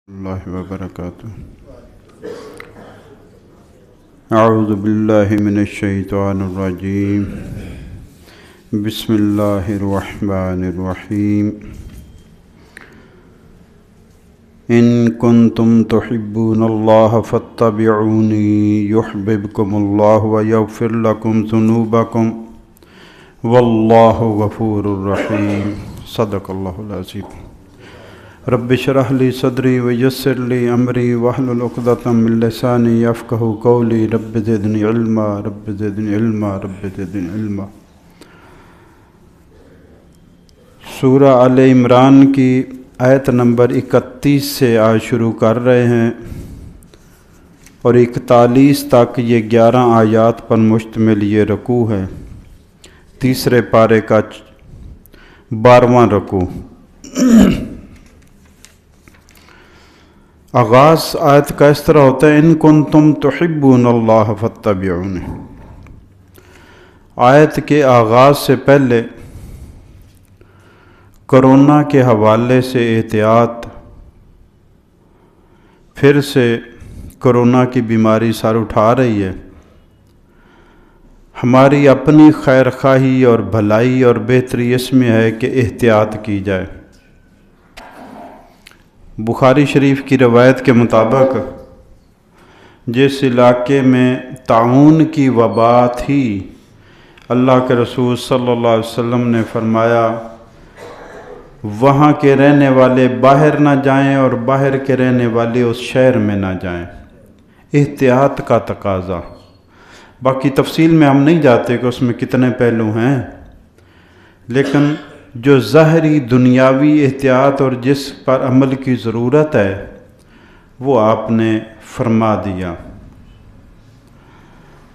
اللہ وبرکاتہ۔ اعوذ باللہ من الشیطان الرجیم، بسم اللہ الرحمن الرحیم۔ ان کنتم تحبون اللہ فاتبعونی یحببکم اللہ ویغفر لکم ذنوبکم واللہ غفور الرحیم۔ صدق اللہ العظیم۔ رب اشرح لی صدری ویسر لی امری واحلل عقدۃ من لسانی یفقہوا قولی۔ رب زدنی علما رب زدنی علما رب زدنی علما۔ سورہ آل عمران کی آیت نمبر 31 سے آج شروع کر رہے ہیں اور 41 تک یہ 11 آیات پر مشتمل یہ رکوع ہے، تیسرے پارے کا 12واں رکوع۔ آغاز آیت کا اس طرح ہوتا ہے، ان کنتم تحبون اللہ فاتبعونی۔ آیت کے آغاز سے پہلے کرونا کے حوالے سے احتیاط، پھر سے کرونا کی بیماری سر اٹھا رہی ہے۔ ہماری اپنی خیر خواہی اور بھلائی اور بہتری اس میں ہے کہ احتیاط کی جائے۔ بخاری شریف کی روایت کے مطابق جس علاقے میں طاعون کی وبا تھی، اللہ کے رسول صلی اللہ علیہ وسلم نے فرمایا وہاں کے رہنے والے باہر نہ جائیں اور باہر کے رہنے والے اس شہر میں نہ جائیں۔ احتیاط کا تقاضا۔ باقی تفصیل میں ہم نہیں جاتے کہ اس میں کتنے پہلو ہیں، لیکن جو ظاہری دنیاوی احتیاط اور جس پر عمل کی ضرورت ہے وہ آپ نے فرما دیا۔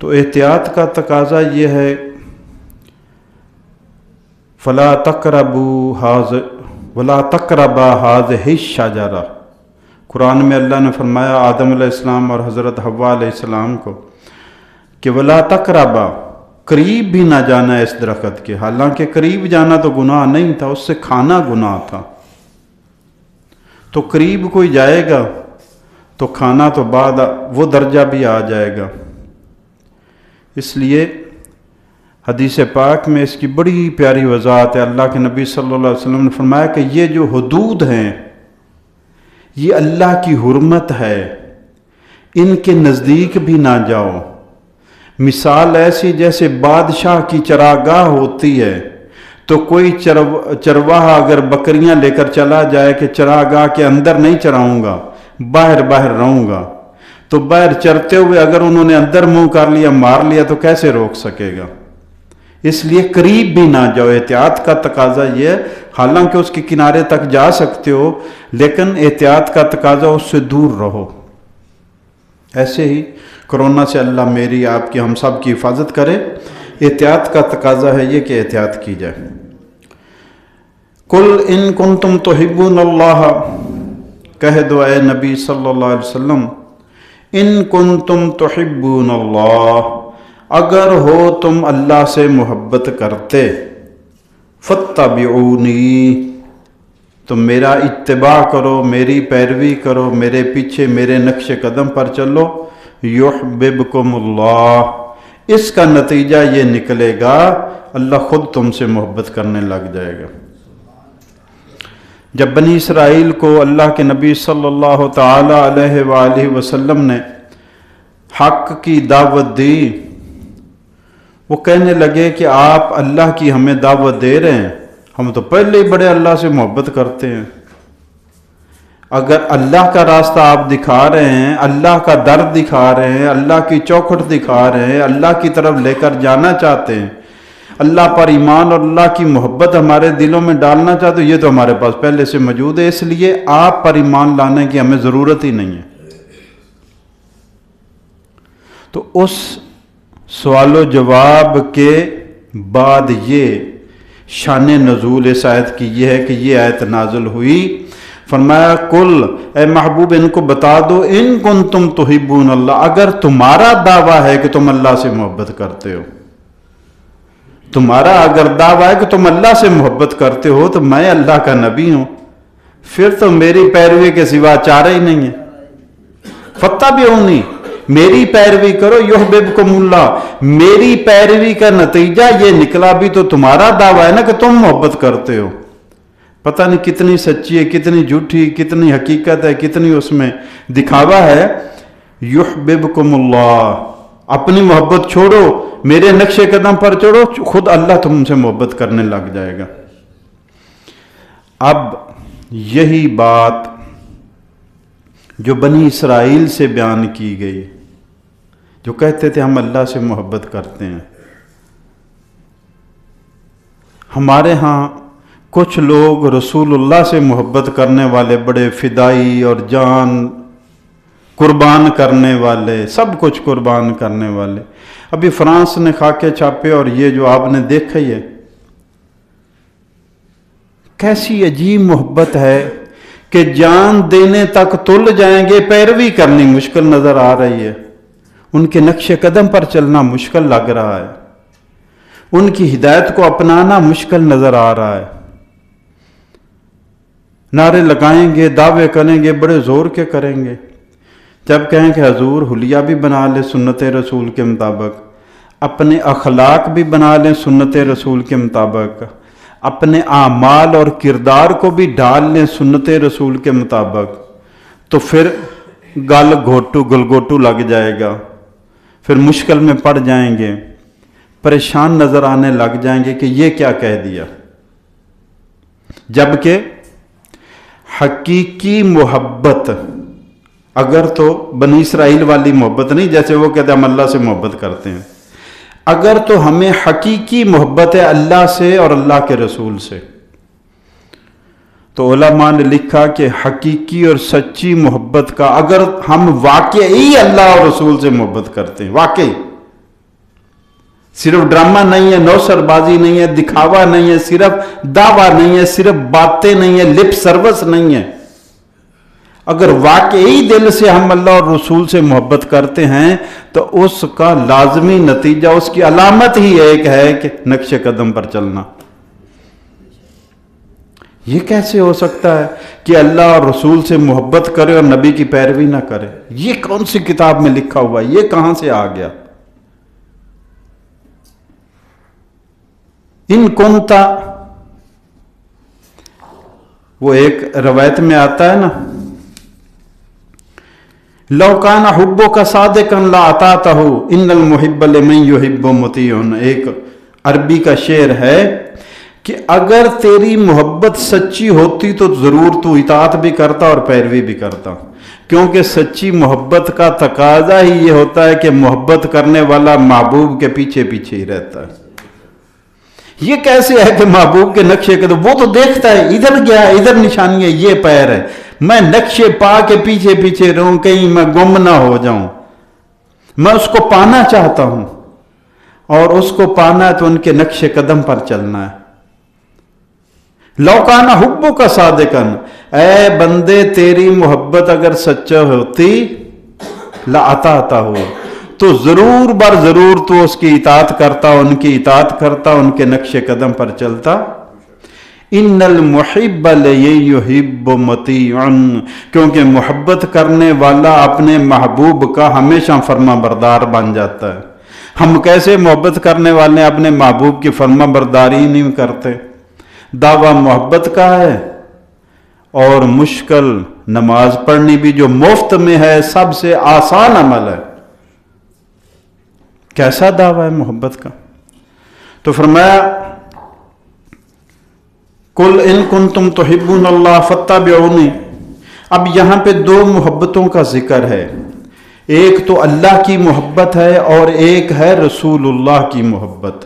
تو احتیاط کا تقاضا یہ ہے، فلا تقربوا هذه الشجرہ۔ قرآن میں اللہ نے فرمایا آدم علیہ السلام اور حضرت حوا علیہ السلام کو کہ ولا تقربا، قریب بھی نہ جانا اس درخت کے۔ حالانکہ قریب جانا تو گناہ نہیں تھا، اس سے کھانا گناہ تھا۔ تو قریب کوئی جائے گا تو کھانا تو بعد وہ درجہ بھی آ جائے گا۔ اس لیے حدیث پاک میں اس کی بڑی پیاری وضاحت ہے۔ اللہ کے نبی صلی اللہ علیہ وسلم نے فرمایا کہ یہ جو حدود ہیں یہ اللہ کی حرمت ہے، ان کے نزدیک بھی نہ جاؤ۔ مثال ایسی جیسے بادشاہ کی چراگاہ ہوتی ہے، تو کوئی چرواہا اگر بکریاں لے کر چلا جائے کہ چراگاہ کے اندر نہیں چراؤں گا، باہر رہوں گا، تو باہر چرتے ہوئے اگر انہوں نے اندر منہ کر لیا، مار لیا، تو کیسے روک سکے گا؟ اس لیے قریب بھی نہ جاؤ۔ احتیاط کا تقاضا یہ ہے، حالانکہ اس کے کنارے تک جا سکتے ہو، لیکن احتیاط کا تقاضا اس سے دور رہو۔ ایسے ہی کرونا سے اللہ میری آپ کی ہم سب کی حفاظت کرے۔ احتیاط کا تقاضا ہے یہ کہ احتیاط کی جائے۔ قل ان کنتم تحبون اللہ، کہہ دو اے نبی صلی اللہ علیہ وسلم، ان کنتم تحبون اللہ، اگر ہو تم اللہ سے محبت کرتے، فاتبعونی، تم میرا اتباع کرو، میری پیروی کرو، میرے پیچھے میرے نقش قدم پر چلو، یحببکم اللہ، اس کا نتیجہ یہ نکلے گا اللہ خود تم سے محبت کرنے لگ جائے گا۔ جب بنی اسرائیل کو اللہ کے نبی صلی اللہ تعالی علیہ وآلہ وسلم نے حق کی دعوت دی، وہ کہنے لگے کہ آپ اللہ کی ہمیں دعوت دے رہے ہیں، ہم تو پہلے ہی بڑے اللہ سے محبت کرتے ہیں۔ اگر اللہ کا راستہ آپ دکھا رہے ہیں، اللہ کا در دکھا رہے ہیں، اللہ کی چوکھٹ دکھا رہے ہیں، اللہ کی طرف لے کر جانا چاہتے ہیں، اللہ پر ایمان اور اللہ کی محبت ہمارے دلوں میں ڈالنا چاہتے ہیں، یہ تو ہمارے پاس پہلے سے موجود ہے، اس لیے آپ پر ایمان لانے کی ہمیں ضرورت ہی نہیں ہے۔ تو اس سوال و جواب کے بعد یہ شان نزول اس آیت کی یہ ہے کہ یہ آیت نازل ہوئی۔ فرمایا کل، اے محبوب ان کو بتا دو، ان کنتم تحبون اللہ، اگر تمہارا دعویٰ ہے کہ تم اللہ سے محبت کرتے ہو، تمہارا اگر دعویٰ ہے کہ تم اللہ سے محبت کرتے ہو، تو میں اللہ کا نبی ہوں، پھر تو میری پیروی کے سوا چارہ ہی نہیں ہے. فَاتَّبِعُونِی، میری پیروی کرو، یحببکم اللہ. میری پیروی کا نتیجہ یہ نکلا بھی تو تمہارا دعویٰ ہے نا کہ تم محبت کرتے ہو. پتہ نہیں کتنی سچی ہے، کتنی جھوٹی، کتنی حقیقت ہے، کتنی اس میں دکھاوا ہے. یحببکم اللہ، اپنی محبت چھوڑو، میرے نقش قدم پر چڑھو، خود اللہ تم سے محبت کرنے لگ جائے گا. اب یہی بات جو بنی اسرائیل سے بیان کی گئی، جو کہتے تھے ہم اللہ سے محبت کرتے ہیں. ہمارے ہاں کچھ لوگ رسول اللہ سے محبت کرنے والے بڑے فدائی اور جان قربان کرنے والے، سب کچھ قربان کرنے والے. ابھی فرانس نے خاکے چھاپے اور یہ جو آپ نے دیکھا ہی ہے، کیسی عجیب محبت ہے کہ جان دینے تک تل جائیں گے. پیروی کرنی مشکل نظر آ رہی ہے، ان کے نقش قدم پر چلنا مشکل لگ رہا ہے، ان کی ہدایت کو اپنانا مشکل نظر آ رہا ہے. نعرے لگائیں گے، دعوے کریں گے، بڑے زور کے کریں گے. جب کہیں کہ حضور حلیہ بھی بنا لے سنت رسول کے مطابق، اپنے اخلاق بھی بنا لیں سنت رسول کے مطابق، اپنے اعمال اور کردار کو بھی ڈال لیں سنت رسول کے مطابق، تو پھر گلگوٹو لگ جائے گا. پھر مشکل میں پڑ جائیں گے، پریشان نظر آنے لگ جائیں گے کہ یہ کیا کہہ دیا. جبکہ حقیقی محبت اگر تو بنی اسرائیل والی محبت نہیں، جیسے وہ کہتے ہیں ہم اللہ سے محبت کرتے ہیں، اگر تو ہمیں حقیقی محبت ہے اللہ سے اور اللہ کے رسول سے، تو علماء نے لکھا کہ حقیقی اور سچی محبت کا اگر ہم واقعی اللہ اور رسول سے محبت کرتے ہیں، واقعی صرف ڈرامہ نہیں ہے، نوسر بازی نہیں ہے، دکھاوا نہیں ہے، صرف دعویٰ نہیں ہے، صرف باتیں نہیں ہے، لپ سروس نہیں ہے، اگر واقعی دل سے ہم اللہ اور رسول سے محبت کرتے ہیں تو اس کا لازمی نتیجہ، اس کی علامت ہی ایک ہے کہ نقش قدم پر چلنا. یہ کیسے ہو سکتا ہے کہ اللہ اور رسول سے محبت کرے اور نبی کی پیروی نہ کرے؟ یہ کون سی کتاب میں لکھا ہوا ہے؟ یہ کہاں سے آ گیا؟ ان کنتا، وہ ایک روایت میں آتا ہے نا، لو کان حبک صادقا لاطعتہ ان المحب لمن یحب مطیع. ایک عربی کا شعر ہے کہ اگر تیری محبت سچی ہوتی تو ضرور تو اطاعت بھی کرتا اور پیروی بھی کرتا، کیونکہ سچی محبت کا تقاضا ہی یہ ہوتا ہے کہ محبت کرنے والا محبوب کے پیچھے پیچھے ہی رہتا ہے. یہ کیسے ہے کہ محبوب کے نقشے کے، تو وہ تو دیکھتا ہے ادھر گیا، ادھر نشانی ہے، یہ پیر ہے، میں نقشے پا کے پیچھے پیچھے رہوں، کہیں میں گم نہ ہو جاؤں. میں اس کو پانا چاہتا ہوں، اور اس کو پانا ہے تو ان کے نقش قدم پر چلنا ہے. لو کان حبک صادقا، اے بندے تیری محبت اگر سچا ہوتی لاطعتہ، تو ضرور بر ضرور تو اس کی اطاعت کرتا، ان کی اطاعت کرتا، ان کے نقش قدم پر چلتا. ان المحب لیحب مطیع، کیونکہ محبت کرنے والا اپنے محبوب کا ہمیشہ فرما بردار بن جاتا ہے. ہم کیسے محبت کرنے والے اپنے محبوب کی فرما برداری نہیں کرتے؟ دعویٰ محبت کا ہے، اور مشکل نماز پڑھنی بھی جو مفت میں ہے سب سے آسان عمل ہے. کیسا دعویٰ ہے محبت کا؟ تو فرمایا قل ان کنتم تحبون اللہ فاتبعونی. اب یہاں پہ دو محبتوں کا ذکر ہے، ایک تو اللہ کی محبت ہے اور ایک ہے رسول اللہ کی محبت.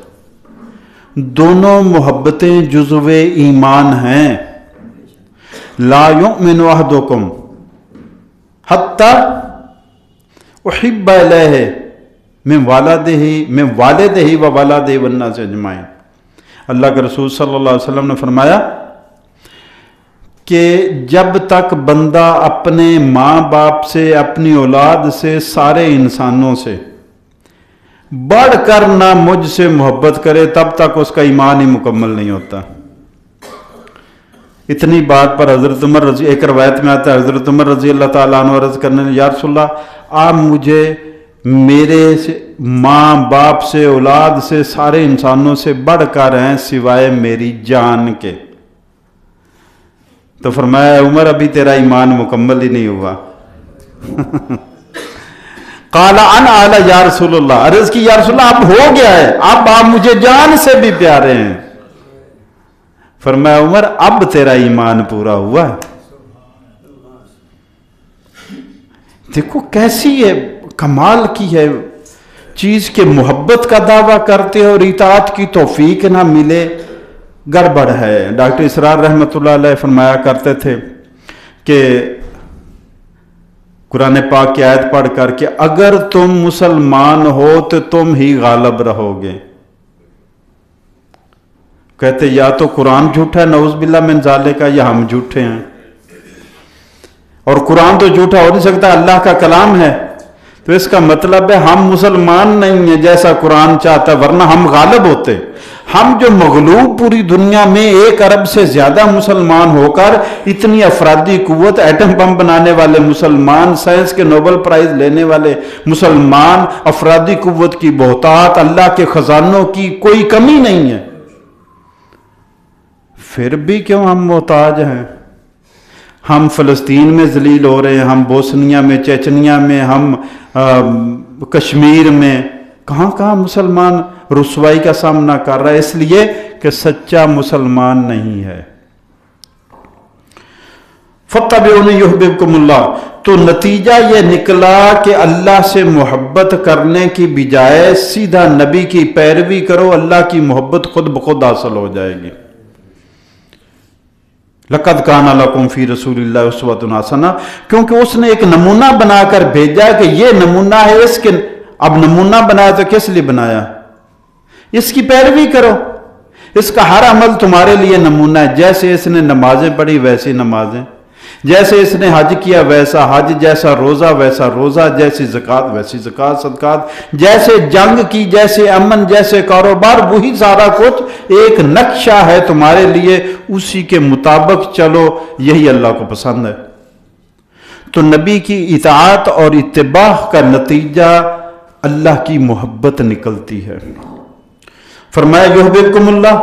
دونوں محبتیں جزو ایمان ہیں. لا یؤمن احدکم حتی احب الیہ من والدہ و ولدہ والناس اجمعین. اللہ کے رسول صلی اللہ علیہ وسلم نے فرمایا کہ جب تک بندہ اپنے ماں باپ سے، اپنی اولاد سے، سارے انسانوں سے بڑھ کر نہ مجھ سے محبت کرے، تب تک اس کا ایمان ہی مکمل نہیں ہوتا. اتنی بات پر حضرت عمر رضی، ایک روایت میں آتا ہے حضرت عمر رضی اللہ تعالیٰ عنہ عرض کرنے لگے یا رسول اللہ آپ مجھے میرے سے ماں باپ سے اولاد سے سارے انسانوں سے بڑھ کر ہیں سوائے میری جان کے. تو فرمایا عمر ابھی تیرا ایمان مکمل ہی نہیں ہوا. قال انا اعلی یا رسول اللہ، عرض کی یا رسول اللہ اب ہو گیا ہے، اب آپ مجھے جان سے بھی پیارے ہیں. فرمایا عمر اب تیرا ایمان پورا ہوا ہے. دیکھو کیسی ہے، کمال کی ہے چیز کہ محبت کا دعویٰ کرتے اور اطاعت کی توفیق نہ ملے، گڑبڑ ہے. ڈاکٹر اسرار رحمۃ اللہ علیہ فرمایا کرتے تھے کہ قرآن پاک کی آیت پڑھ کر کہ اگر تم مسلمان ہو تو تم ہی غالب رہو گے. کہتے یا تو قرآن جھوٹا ہے نعوذ باللہ من ذالک کا، یا ہم جھوٹے ہیں. اور قرآن تو جھوٹا ہو نہیں سکتا، اللہ کا کلام ہے. تو اس کا مطلب ہے ہم مسلمان نہیں ہیں جیسا قرآن چاہتا ہے، ورنہ ہم غالب ہوتے. ہم جو مغلوب پوری دنیا میں 1 ارب سے زیادہ مسلمان ہو کر اتنی افرادی قوت، ایٹم بم بنانے والے مسلمان، سائنس کے نوبل پرائز لینے والے مسلمان، افرادی قوت کی بہتات، اللہ کے خزانوں کی کوئی کمی نہیں ہے، پھر بھی کیوں ہم محتاج ہیں؟ ہم فلسطین میں ذلیل ہو رہے ہیں، ہم بوسنیا میں، چیچنیا میں، ہم کشمیر میں، کہاں کہاں مسلمان رسوائی کا سامنا کر رہا ہے، اس لیے کہ سچا مسلمان نہیں ہے. فَاتَّبِعُونِي يُحْبِبْكُمُ اللَّهُ. تو نتیجہ یہ نکلا کہ اللہ سے محبت کرنے کی بجائے سیدھا نبی کی پیروی کرو، اللہ کی محبت خود بخود حاصل ہو جائے گی. لَقَدْ كَانَ لَكُمْ فِي رَسُولِ اللَّهِ أُسْوَةٌ حَسَنَةٌ، کیونکہ اس نے ایک نمونہ بنا کر بھیجا کہ یہ نمونہ ہے اس کے. اب نمونہ بنایا تو کس لیے بنایا؟ اس کی پیروی کرو، اس کا ہر عمل تمہارے لیے نمونہ ہے. جیسے اس نے نمازیں پڑھی ویسی نمازیں، جیسے اس نے حج کیا ویسا حج، جیسا روزہ ویسا روزہ، جیسی زکوٰۃ ویسی زکوٰۃ صدقات، جیسے جنگ کی، جیسے امن، جیسے کاروبار، وہی سارا کچھ ایک نقشہ ہے تمہارے لیے، اسی کے مطابق چلو، یہی اللہ کو پسند ہے. تو نبی کی اطاعت اور اتباع کا نتیجہ اللہ کی محبت نکلتی ہے. فرمایا یحببکم اللہ،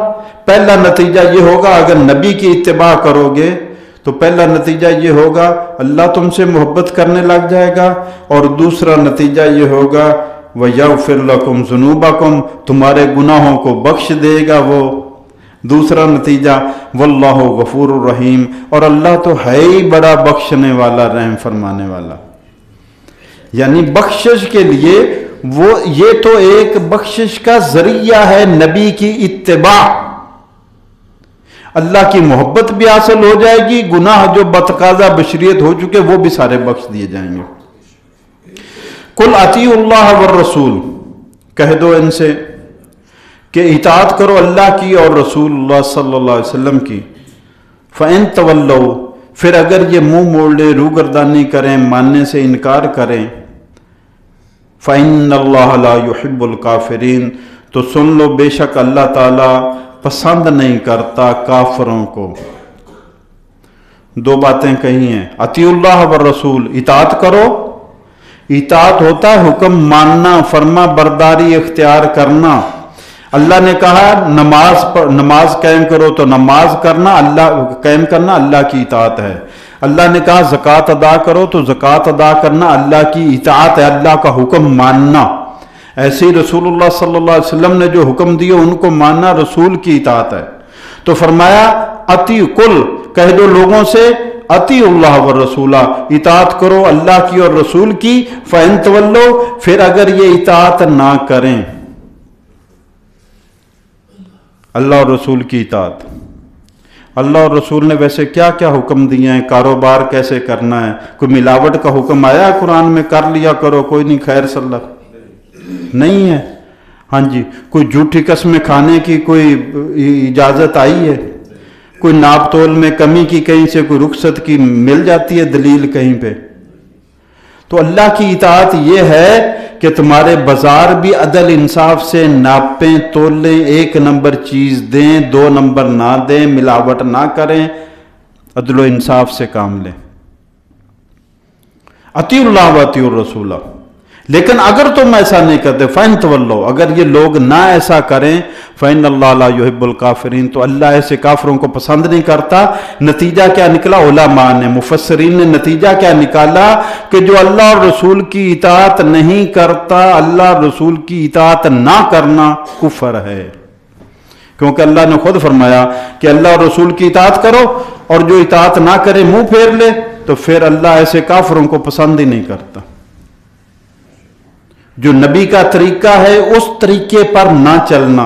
پہلا نتیجہ یہ ہوگا اگر نبی کی اتباع کرو گے تو پہلا نتیجہ یہ ہوگا اللہ تم سے محبت کرنے لگ جائے گا، اور دوسرا نتیجہ یہ ہوگا وَيَغْفِرْ لَكُمْ ذُنُوبَكُمْ، تمہارے گناہوں کو بخش دے گا وہ. دوسرا نتیجہ وَاللَّهُ غَفُورٌ الرحیم، اور اللہ تو ہے ہی بڑا بخشنے والا، رحم فرمانے والا. یعنی بخشش کے لیے وہ یہ تو ایک بخشش کا ذریعہ ہے نبی کی اتباع. اللہ کی محبت بھی حاصل ہو جائے گی، گناہ جو بتقاضا بشریت ہو چکے وہ بھی سارے بخش دیے جائیں گے. قُلْ اطیعوا اللہ والرسول، کہہ دو ان سے کہ اطاعت کرو اللہ کی اور رسول اللہ صلی اللہ علیہ وسلم کی. فَإِن تَوَلَّوْا، پھر اگر یہ منہ موڑ لے، روگردانی کریں، ماننے سے انکار کریں، فَإِنَّ اللَّهَ لَا يُحِبُّ الْكَافِرِينَ، تو سن لو بے شک اللہ تعالیٰ پسند نہیں کرتا کافروں کو. دو باتیں کہی ہیں، اطیعوا اللہ والرسول، اطاعت کرو. اطاعت ہوتا ہے حکم ماننا، فرما برداری اختیار کرنا. اللہ نے کہا نماز قائم کرو تو نماز کرنا، اللہ قائم کرنا اللہ کی اطاعت ہے. اللہ نے کہا زکوٰۃ ادا کرو تو زکوٰۃ ادا کرنا اللہ کی اطاعت ہے، اللہ کا حکم ماننا. ایسے ہی رسول اللہ صلی اللہ علیہ وسلم نے جو حکم دیے ان کو ماننا رسول کی اطاعت ہے. تو فرمایا قل، کہہ دو لوگوں سے اطیعوا اللہ والرسول، اطاعت کرو اللہ کی اور رسول کی. فَإِن تَوَلَّوْا، پھر اگر یہ اطاعت نہ کریں، اللہ اور رسول کی اطاعت. اللہ اور رسول نے ویسے کیا کیا حکم دیے ہیں، کاروبار کیسے کرنا ہے. کوئی ملاوٹ کا حکم آیا ہے قرآن میں، کر لیا کرو، کوئی نہیں، خیر صلی اللہ نہیں ہے. ہاں جی، کوئی جھوٹی قسمیں کھانے کی کوئی اجازت آئی ہے؟ کوئی ناپ تول میں کمی کی کہیں سے کوئی رخصت کی مل جاتی ہے دلیل کہیں پہ؟ تو اللہ کی اطاعت یہ ہے کہ تمہارے بازار بھی عدل انصاف سے ناپیں تولیں، 1 نمبر چیز دیں، 2 نمبر نہ دیں، ملاوٹ نہ کریں. عدل و انصاف سے کام لیں. اطیعوا اللہ و اطیعوا الرسول. لیکن اگر تم ایسا نہیں کرتے فَإِن تَوَلَّوْا، اگر یہ لوگ نہ ایسا کریں فَإِنَّ اللَّهَ لَا يُحِبُّ الْكَافِرِينَ، تو اللہ ایسے کافروں کو پسند نہیں کرتا. نتیجہ کیا نکلا؟ علماء نے، مفسرین نے نتیجہ کیا نکالا کہ جو اللہ اور رسول کی اطاعت نہیں کرتا، اللہ اور رسول کی اطاعت نہ کرنا کفر ہے. کیونکہ اللہ نے خود فرمایا کہ اللہ اور رسول کی اطاعت کرو، اور جو اطاعت نہ کرے منہ پھیر لے، تو پھر اللہ ایسے کافروں کو پسند ہی نہیں کرتا. جو نبی کا طریقہ ہے اس طریقے پر نہ چلنا.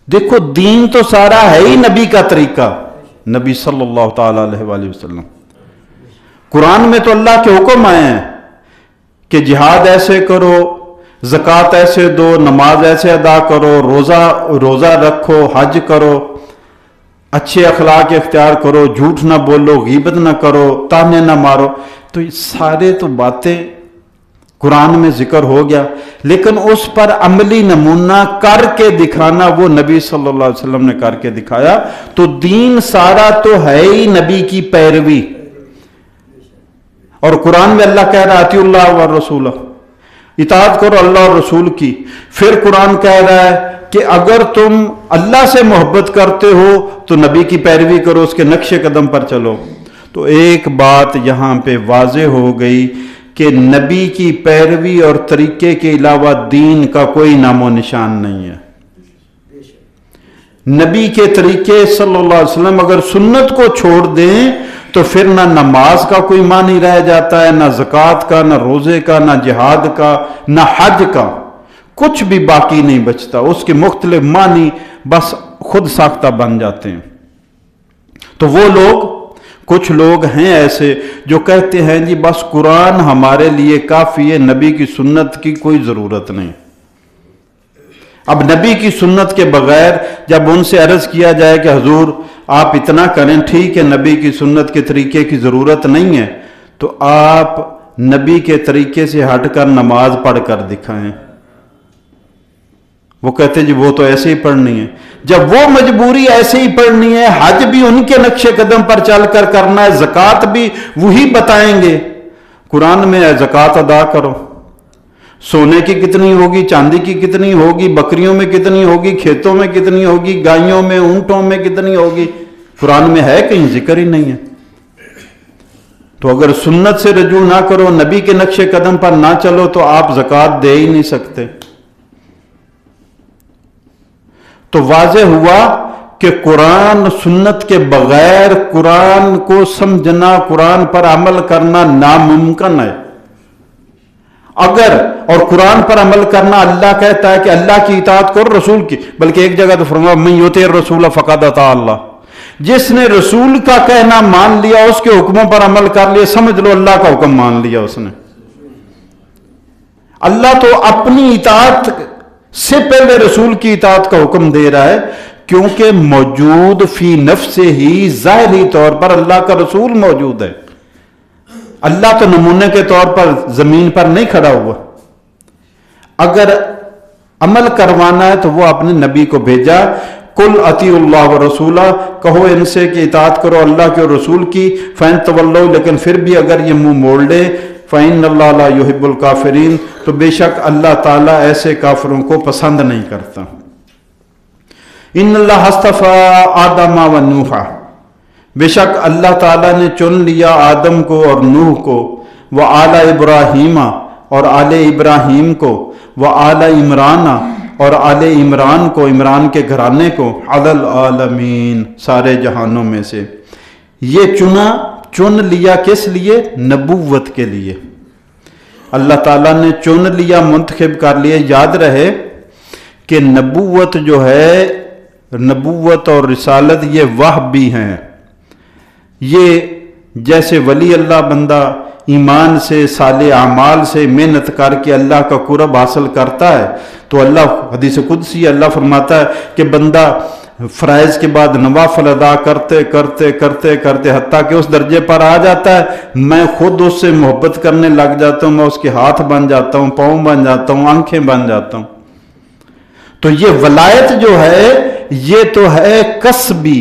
دیکھو دین تو سارا ہے ہی نبی کا طریقہ، نبی صلی اللہ تعالی علیہ وآلہ وسلم. قرآن میں تو اللہ کے حکم آئے ہیں کہ جہاد ایسے کرو، زکوٰۃ ایسے دو، نماز ایسے ادا کرو، روزہ رکھو، حج کرو، اچھے اخلاق اختیار کرو، جھوٹ نہ بولو، غیبت نہ کرو، تانے نہ مارو. تو یہ سارے تو باتیں قرآن میں ذکر ہو گیا، لیکن اس پر عملی نمونہ کر کے دکھانا وہ نبی صلی اللہ علیہ وسلم نے کر کے دکھایا. تو دین سارا تو ہے ہی نبی کی پیروی. اور قرآن میں اللہ کہہ رہا ہے اطیعوا اللہ والرسول، اطاعت کرو اللہ اور رسول کی. پھر قرآن کہہ رہا ہے کہ اگر تم اللہ سے محبت کرتے ہو تو نبی کی پیروی کرو، اس کے نقش قدم پر چلو. تو ایک بات یہاں پہ واضح ہو گئی کہ نبی کی پیروی اور طریقے کے علاوہ دین کا کوئی نام و نشان نہیں ہے. نبی کے طریقے صلی اللہ علیہ وسلم اگر سنت کو چھوڑ دیں تو پھر نہ نماز کا کوئی معنی رہ جاتا ہے، نہ زکوٰۃ کا، نہ روزے کا، نہ جہاد کا، نہ حج کا، کچھ بھی باقی نہیں بچتا. اس کے مختلف معنی بس خود ساختہ بن جاتے ہیں. تو وہ لوگ، کچھ لوگ ہیں ایسے جو کہتے ہیں جی بس قرآن ہمارے لیے کافی ہے، نبی کی سنت کی کوئی ضرورت نہیں. اب نبی کی سنت کے بغیر جب ان سے عرض کیا جائے کہ حضور آپ اتنا کریں، ٹھیک ہے نبی کی سنت کے طریقے کی ضرورت نہیں ہے، تو آپ نبی کے طریقے سے ہٹ کر نماز پڑھ کر دکھائیں. وہ کہتے جی وہ تو ایسے ہی پڑھنی ہے. جب وہ مجبوری ایسے ہی پڑھنی ہے، حج بھی ان کے نقش قدم پر چل کر کرنا ہے، زکوٰۃ بھی وہی بتائیں گے. قرآن میں ہے زکوٰۃ ادا کرو، سونے کی کتنی ہوگی، چاندی کی کتنی ہوگی، بکریوں میں کتنی ہوگی، کھیتوں میں کتنی ہوگی، گائیوں میں، اونٹوں میں کتنی ہوگی، قرآن میں ہے کہیں ذکر ہی نہیں ہے. تو اگر سنت سے رجوع نہ کرو، نبی کے نقش قدم پر نہ چلو تو آپ زکوٰۃ دے ہی نہیں سکتے. تو واضح ہوا کہ قرآن سنت کے بغیر قرآن کو سمجھنا، قرآن پر عمل کرنا ناممکن ہے. اگر اور قرآن پر عمل کرنا، اللہ کہتا ہے کہ اللہ کی اطاعت کرو، رسول کی، بلکہ ایک جگہ تو فرمایا من یطع الرسول فقد اطاع اللہ. جس نے رسول کا کہنا مان لیا، اس کے حکموں پر عمل کر لیا، سمجھ لو اللہ کا حکم مان لیا اس نے. اللہ تو اپنی اطاعت سے پہلے رسول کی اطاعت کا حکم دے رہا ہے، کیونکہ موجود فی نفس ہی ظاہری طور پر اللہ کا رسول موجود ہے. اللہ تو نمونے کے طور پر زمین پر نہیں کھڑا ہوا. اگر عمل کروانا ہے تو وہ اپنے نبی کو بھیجا. قل اطیعوا اللہ ورسولہ، کہو ان سے کہ اطاعت کرو اللہ کے اور رسول کی. فإن تولوا، لیکن پھر بھی اگر یہ منہ موڑ لے، فإن اللہ لا يحب الکافرین، تو بے شک اللہ تعالیٰ ایسے کافروں کو پسند نہیں کرتا. ان اللہ اصطفیٰ آدم و نوح، بے شک اللہ تعالیٰ نے چن لیا آدم کو اور نوح کو، وآل ابراہیم، اور آل ابراہیم کو، وآل عمران، اور آل عمران کو، عمران کے گھرانے کو، علی العالمین، سارے جہانوں میں سے. یہ چن لیا کس لیے؟ نبوت کے لیے. اللہ تعالیٰ نے چن لیا، منتخب کر لیا. یاد رہے کہ نبوت جو ہے، نبوت اور رسالت یہ وحی ہیں. یہ جیسے ولی اللہ بندہ ایمان سے، صالح اعمال سے محنت کر کے اللہ کا قرب حاصل کرتا ہے، تو اللہ، حدیث قدسی اللہ فرماتا ہے کہ بندہ فرائض کے بعد نوافل ادا کرتے کرتے کرتے کرتے حتیٰ کہ اس درجے پر آ جاتا ہے میں خود اس سے محبت کرنے لگ جاتا ہوں، میں اس کے ہاتھ بن جاتا ہوں، پاؤں بن جاتا ہوں، آنکھیں بن جاتا ہوں. تو یہ ولایت جو ہے یہ تو ہے کسبی،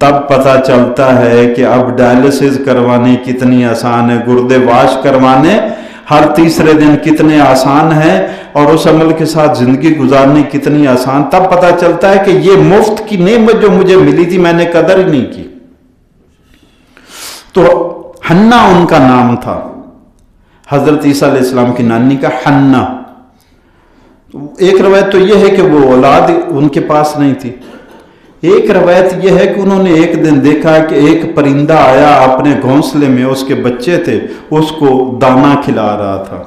تب پتہ چلتا ہے کہ اب ڈائلسس کروانے کتنی آسان ہے، گردے واش کروانے ہر تیسرے دن کتنے آسان ہیں، اور اس عمل کے ساتھ زندگی گزارنی کتنی آسان. تب پتہ چلتا ہے کہ یہ مفت کی نعمت جو مجھے ملی تھی میں نے قدر ہی نہیں کی. تو حنا ان کا نام تھا، حضرت عیسیٰ علیہ السلام کی نانی کا حنا. ایک روایت تو یہ ہے کہ وہ اولاد ان کے پاس نہیں تھی. ایک روایت یہ ہے کہ انہوں نے ایک دن دیکھا کہ ایک پرندہ آیا اپنے گھونسلے میں، اس کے بچے تھے، اس کو دانا کھلا رہا تھا.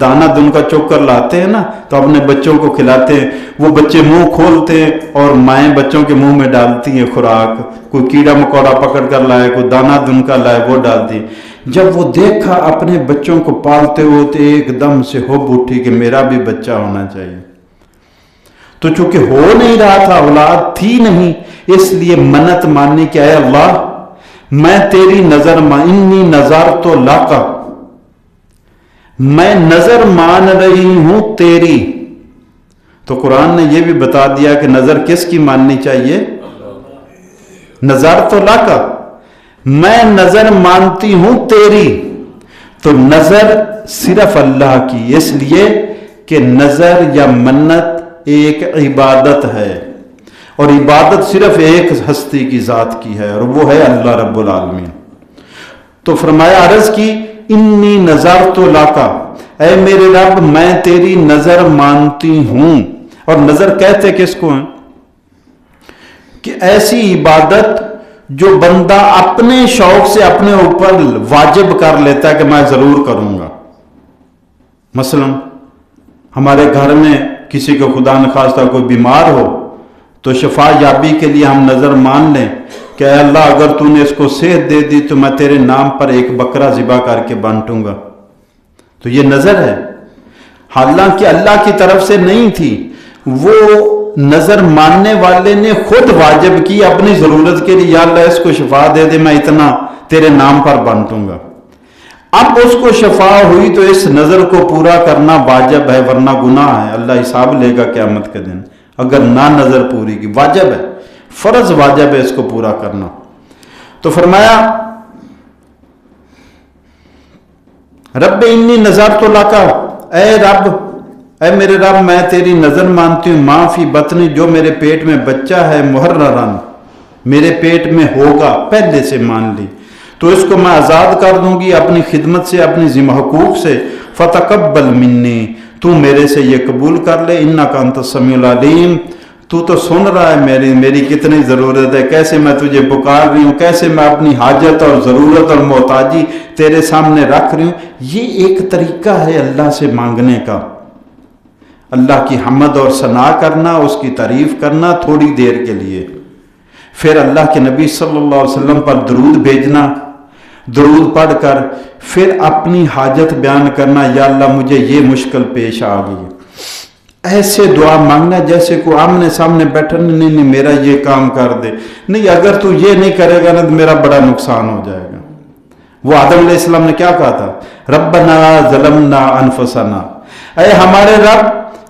دانا دن کا چوک کر لاتے ہیں نا تو اپنے بچوں کو کھلاتے ہیں، وہ بچے منہ کھولتے ہیں اور مائیں بچوں کے منہ میں ڈالتی ہیں خوراک. کوئی کیڑا مکوڑا پکڑ کر لائے، کوئی دانا دن کا لائے، وہ ڈالتی. جب وہ دیکھا اپنے بچوں کو پالتے ہوتے ایک دم سے ہوب اٹھی کہ میرا بھی بچہ ہونا چاہیے. تو چونکہ ہو نہیں رہا تھا، اولاد تھی نہیں، اس لیے منت ماننی کہ اے اللہ میں تیری نظر انی نظرت لک، میں نظر مان رہی ہوں تیری. تو قرآن نے یہ بھی بتا دیا کہ نظر کس کی ماننی چاہیے؟ نظرت لک، میں نظر مانتی ہوں تیری. تو نظر صرف اللہ کی، اس لیے کہ نظر یا منت ایک عبادت ہے، اور عبادت صرف ایک ہستی کی ذات کی ہے، اور وہ ہے اللہ رب العالمین. تو فرمایا عرض کی انی نظرت لک، اے میرے رب میں تیری نظر مانتی ہوں. اور نظر کہتے کس کو ہیں؟ کہ ایسی عبادت جو بندہ اپنے شوق سے اپنے اوپر واجب کر لیتا ہے کہ میں ضرور کروں گا. مثلا ہمارے گھر میں کسی کو خدا نخواستہ کوئی بیمار ہو تو شفا یابی کے لیے ہم نظر مان لیں کہ اے اللہ اگر تو نے اس کو صحت دے دی تو میں تیرے نام پر ایک بکرا ذبح کر کے بانٹوں گا. تو یہ نظر ہے، حالانکہ اللہ کی طرف سے نہیں تھی، وہ نظر ماننے والے نے خود واجب کی اپنی ضرورت کے لیے، یا اللہ اس کو شفا دے دے میں اتنا تیرے نام پر بانٹوں گا. اب اس کو شفا ہوئی تو اس نظر کو پورا کرنا واجب ہے، ورنہ گناہ ہے، اللہ حساب لے گا قیامت کے دن اگر نہ نظر پوری کی. واجب ہے، فرض واجب ہے اس کو پورا کرنا. تو فرمایا رب انی نظرت لک، اے رب، اے میرے رب میں تیری نظر مانتی ہوں، ما فی بطنی، جو میرے پیٹ میں بچہ ہے، محررن میرے پیٹ میں ہوگا، پہلے سے مان لی، تو اس کو میں آزاد کر دوں گی اپنی خدمت سے، اپنی ذمہ حقوق سے. فتقبل منی، تو میرے سے یہ قبول کر لے، انک انت السمیع العلیم، تو سن رہا ہے میری کتنی ضرورت ہے، کیسے میں تجھے پکار رہی ہوں، کیسے میں اپنی حاجت اور ضرورت اور محتاجی تیرے سامنے رکھ رہی ہوں. یہ ایک طریقہ ہے اللہ سے مانگنے کا، اللہ کی حمد اور ثنا کرنا، اس کی تعریف کرنا تھوڑی دیر کے لیے، پھر اللہ کے نبی صلی اللہ علیہ وسلم پر درود بھیجنا، درود پڑھ کر پھر اپنی حاجت بیان کرنا، یا اللہ مجھے یہ مشکل پیش آ گئی. ایسے دعا مانگنا جیسے کوئی آمنے سامنے بیٹھا، نہیں میرا یہ کام کر دے، نہیں اگر تو یہ نہیں کرے گا نا تو میرا بڑا نقصان ہو جائے گا. وہ آدم علیہ السلام نے کیا کہا تھا؟ ربنا ظلمنا انفسنا، اے ہمارے رب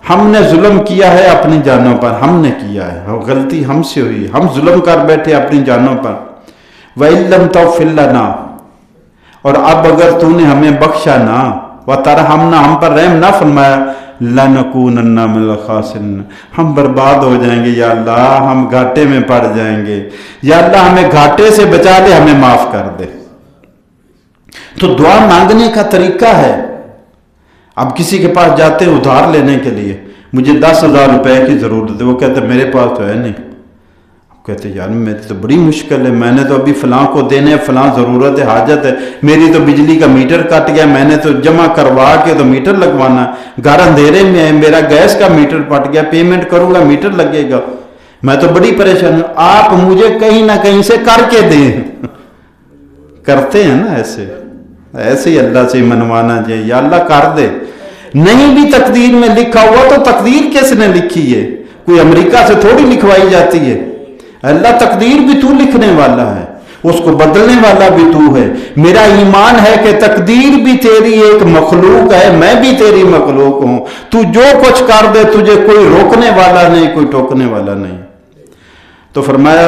ہم نے ظلم کیا ہے اپنی جانوں پر، ہم نے کیا ہے، غلطی ہم سے ہوئی، ہم ظلم کر بیٹھے اپنی جانوں پر. وَإِن لَّمْ تَغْفِرْ لَنَا، اور اب اگر تو نے ہمیں بخشا نہ، وَتَرْحَمْنَا، ہم پر رحم نہ فرمایا، لَنَكُونَنَّ مِنَ الْخَاسِرِينَ، ہم برباد ہو جائیں گے یا اللہ، ہم گھاٹے میں پڑ جائیں گے، یا اللہ ہمیں گھاٹے سے بچا دے، ہمیں معاف کر دے. تو دعا مانگنے کا طریقہ ہے. اب کسی کے پاس جاتے ہیں ادھار لینے کے لیے، مجھے 10,000 روپے کی ضرورت ہے، وہ کہتے ہیں میرے پاس تو ہے نہیں. کہتے ہیں یار میری تو بڑی مشکل ہے، میں نے تو ابھی فلاں کو دینے ہیں، فلاں ضرورت ہے، حاجت ہے، میری تو بجلی کا میٹر کٹ گیا، میں نے تو جمع کروا کے تو میٹر لگوانا ہے، گھر اندھیرے میں ہے، میرا گیس کا میٹر پٹ گیا، پیمنٹ کروں گا میٹر لگے گا، میں تو بڑی پریشان ہوں، آپ مجھے کہیں نہ کہیں سے کر کے دیں. کرتے ہیں نا ایسے ہی اللہ سے منوانا چاہیے، یا اللہ کر دے. نہیں بھی تقدیر میں لکھا ہوا تو تقدیر کس نے لکھی ہے؟ کوئی امریکہ سے تھوڑی لکھوائی جاتی ہے. اللہ تقدیر بھی تو لکھنے والا ہے، اس کو بدلنے والا بھی تو ہے. میرا ایمان ہے کہ تقدیر بھی تیری ایک مخلوق ہے، میں بھی تیری مخلوق ہوں. تو جو کچھ کر دے تجھے کوئی روکنے والا نہیں، کوئی ٹوکنے والا نہیں. تو فرمایا